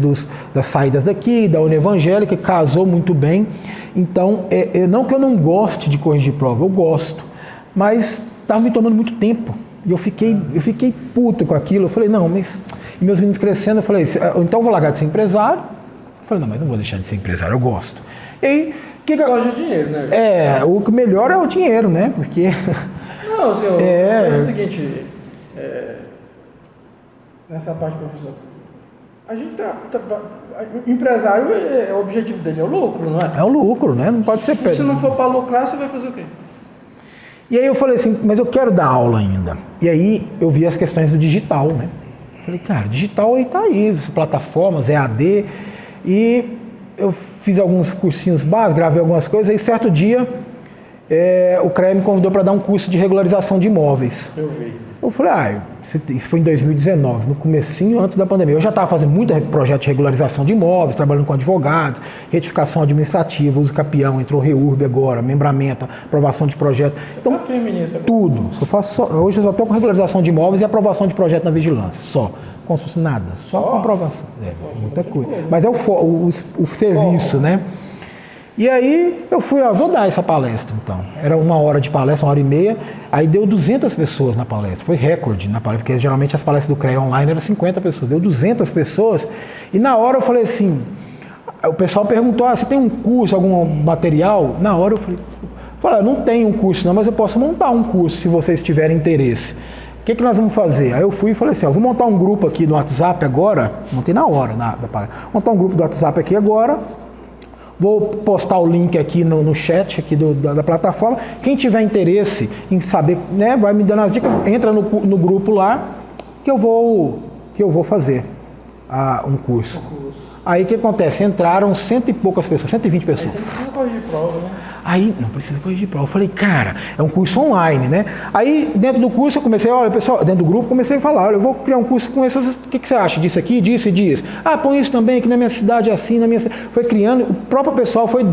das saídas daqui, da União Evangélica, casou muito bem. Então, não que eu não goste de corrigir prova, eu gosto, mas estava me tomando muito tempo. E eu fiquei puto com aquilo. Eu falei, não, mas... E meus meninos crescendo, eu falei, então eu vou largar de ser empresário. Eu falei, não, mas não vou deixar de ser empresário, eu gosto. E aí... Gosta de dinheiro, né? O que melhor é o dinheiro, né? Porque... Não, senhor, é o seguinte... Nessa parte, professor, a gente o empresário, o objetivo dele é o lucro, não é? É o lucro, né? Não pode ser... Se não for para lucrar, você vai fazer o quê? E aí eu falei assim, mas eu quero dar aula ainda. E aí eu vi as questões do digital, né? Falei, cara, digital aí tá aí, plataformas, EAD, e eu fiz alguns cursinhos básicos, gravei algumas coisas, aí certo dia o CREA me convidou para dar um curso de regularização de imóveis. Eu vi. Eu falei, isso foi em 2019, no comecinho, antes da pandemia. Eu já estava fazendo muito projeto de regularização de imóveis, trabalhando com advogados, retificação administrativa, uso capião, entrou REURB agora, membramento, aprovação de projeto. Então, tudo. Hoje eu só estou com regularização de imóveis e aprovação de projeto na vigilância, só. Como se fosse nada, só com aprovação. Muita coisa. Mas é o serviço, né? E aí eu fui, vou dar essa palestra então. Era 1 hora de palestra, 1h30, aí deu 200 pessoas na palestra. Foi recorde na palestra, porque geralmente as palestras do CREA online eram 50 pessoas. Deu 200 pessoas e na hora eu falei assim, o pessoal perguntou, você tem um curso, algum material? Na hora eu falei, eu não tenho um curso não, mas eu posso montar um curso se vocês tiverem interesse. O que nós vamos fazer? Aí eu fui e falei assim, vou montar um grupo aqui no WhatsApp agora, montei na hora da palestra, montar um grupo do WhatsApp aqui agora, vou postar o link aqui no chat aqui da plataforma. Quem tiver interesse em saber, né, vai me dando as dicas, entra no grupo lá que eu vou fazer um curso. Aí o que acontece? Entraram 100 e poucas pessoas, 120 pessoas. Aí você não precisa corrigir prova, né? Aí, não precisa corrigir prova. Eu falei, cara, é um curso online, né? Aí, dentro do curso, eu comecei, olha, pessoal, dentro do grupo, comecei a falar, olha, eu vou criar um curso com essas, o que você acha disso aqui, disso e disso? Põe isso também, que na minha cidade é assim, na minha cidade. Foi criando, o próprio pessoal foi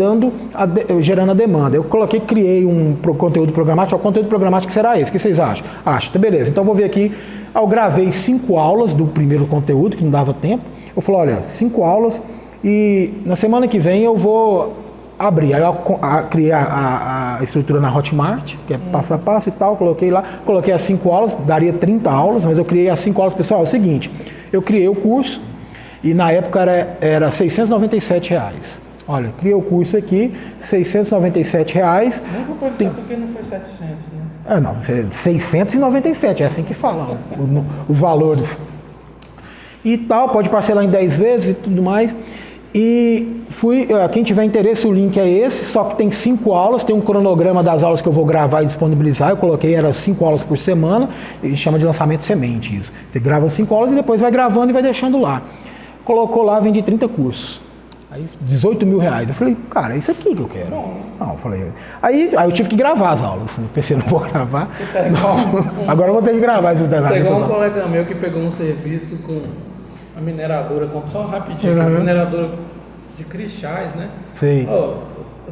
gerando a demanda. Eu criei um conteúdo programático, o conteúdo programático será esse, o que vocês acham? Acho, tá beleza, então eu vou ver aqui. Eu gravei 5 aulas do primeiro conteúdo, que não dava tempo. Eu falei, olha, 5 aulas e na semana que vem eu vou abrir. Aí eu criei a estrutura na Hotmart, que é passo a passo e tal, coloquei lá, coloquei as 5 aulas, daria 30 aulas, mas eu criei as 5 aulas. Pessoal, é o seguinte, eu criei o curso e na época era R$ 697. Olha, criei o curso aqui, R$ 697. Não vou perguntar porque não foi 700, né? Não, 697, é assim que falam os valores. E tal, pode parcelar em 10 vezes e tudo mais. E quem tiver interesse, o link é esse, só que tem 5 aulas, tem um cronograma das aulas que eu vou gravar e disponibilizar. Eu coloquei, era 5 aulas por semana, e chama de lançamento semente isso. Você grava 5 aulas e depois vai gravando e vai deixando lá. Colocou lá, vendi 30 cursos. Aí, R$18 mil. Eu falei, cara, é isso aqui que eu quero. Não, eu falei. Aí eu tive que gravar as aulas. Eu pensei, não vou gravar. Você tá igual agora eu vou ter que gravar. Você tá igual um colega meu que pegou um serviço com a mineradora, só rapidinho, a mineradora de Crixás, né? Sim. Eu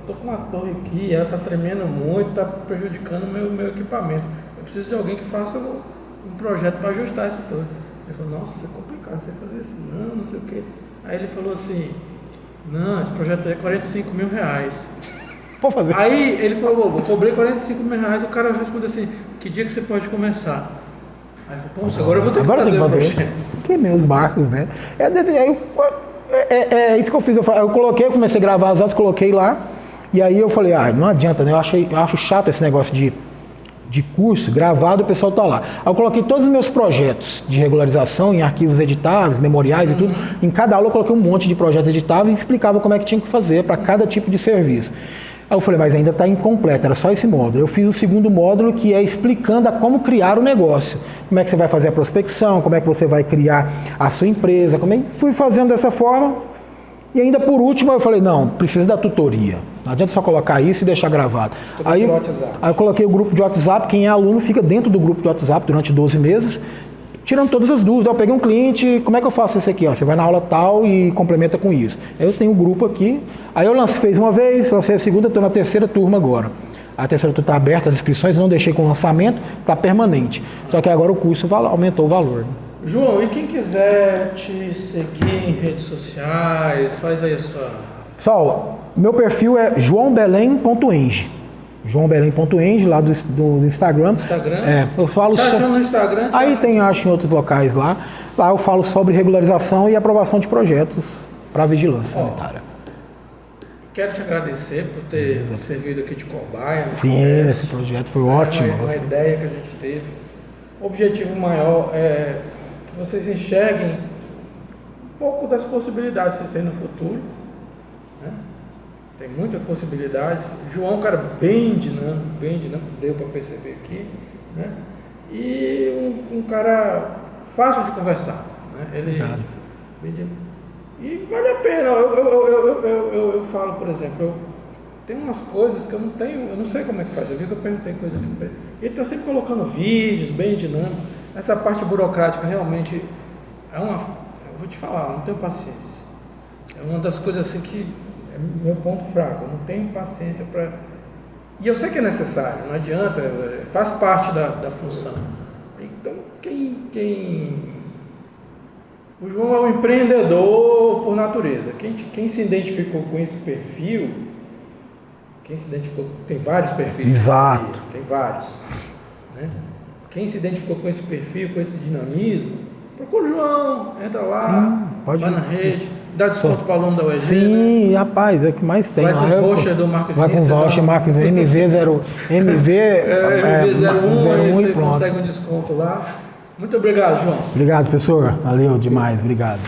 tô com uma torre aqui, ela tá tremendo muito, tá prejudicando o meu equipamento. Eu preciso de alguém que faça um projeto para ajustar essa torre. Ele falou, nossa, isso é complicado, você fazer isso, não sei o quê. Aí ele falou assim, não, esse projeto é R$45 mil. Pode fazer. Aí ele falou, eu cobrei R$45 mil, o cara respondeu assim, que dia que você pode começar? Aí eu falei, poxa, agora eu vou ter que fazer o projeto. Que meus marcos, né? É isso que eu fiz. Eu comecei a gravar as aulas, coloquei lá. E aí eu falei, não adianta, né? Eu acho chato esse negócio de curso gravado, o pessoal tá lá. Aí eu coloquei todos os meus projetos de regularização em arquivos editáveis, memoriais e tudo. Em cada aula eu coloquei um monte de projetos editáveis e explicava como é que tinha que fazer para cada tipo de serviço. Aí eu falei, mas ainda está incompleto, era só esse módulo. Eu fiz o segundo módulo, que é explicando como criar o negócio. Como é que você vai fazer a prospecção, como é que você vai criar a sua empresa. Fui fazendo dessa forma. E ainda por último eu falei, não, precisa da tutoria. Não adianta só colocar isso e deixar gravado. Aí eu coloquei o grupo de WhatsApp, quem é aluno fica dentro do grupo de WhatsApp durante 12 meses, tirando todas as dúvidas. Eu peguei um cliente, como é que eu faço isso aqui? Você vai na aula tal e complementa com isso. Aí eu tenho um grupo aqui, aí eu fez uma vez, lancei a segunda, estou na terceira turma agora. A terceira turma está aberta, as inscrições, não deixei com lançamento, está permanente. Só que agora o curso aumentou o valor. João, e quem quiser te seguir em redes sociais, faz aí a sua... Pessoal, meu perfil é joaobelém.eng. joaobelém.eng, lá do Instagram. Instagram? Eu falo no Instagram? Aí tem, acho, em outros locais lá. Lá eu falo sobre regularização e aprovação de projetos para vigilância sanitária. Quero te agradecer por ter servido aqui de cobaia. Sim, esse projeto foi ótimo. Uma ideia que a gente teve. O objetivo maior é que vocês enxerguem um pouco das possibilidades que vocês têm no futuro. Né? Tem muitas possibilidades. João é um cara bem dinâmico, deu para perceber aqui. Né? E um cara fácil de conversar. Né? Ele e vale a pena. Eu falo, por exemplo, tem umas coisas que eu não sei como é que faz. Eu vi que eu perguntei coisa aqui para ele. Ele está sempre colocando vídeos, bem dinâmico. Essa parte burocrática realmente eu vou te falar, eu não tenho paciência. É uma das coisas assim que é meu ponto fraco. Eu não tenho paciência para... E eu sei que é necessário, não adianta, faz parte da função. Então, o João é um empreendedor por natureza. Quem se identificou com esse perfil, tem vários perfis. Exato. Tem vários. Né? Quem se identificou com esse perfil, com esse dinamismo, procura o João, entra lá, vai na rede, dá desconto para o aluno da UEG. Sim, né? Rapaz, é o que mais tem. Vai com o voucher do Marcos Vai com o voucher Marcos MV01 e você pronto. consegue um desconto lá. Muito obrigado, João. Obrigado, professor. Valeu demais. Obrigado.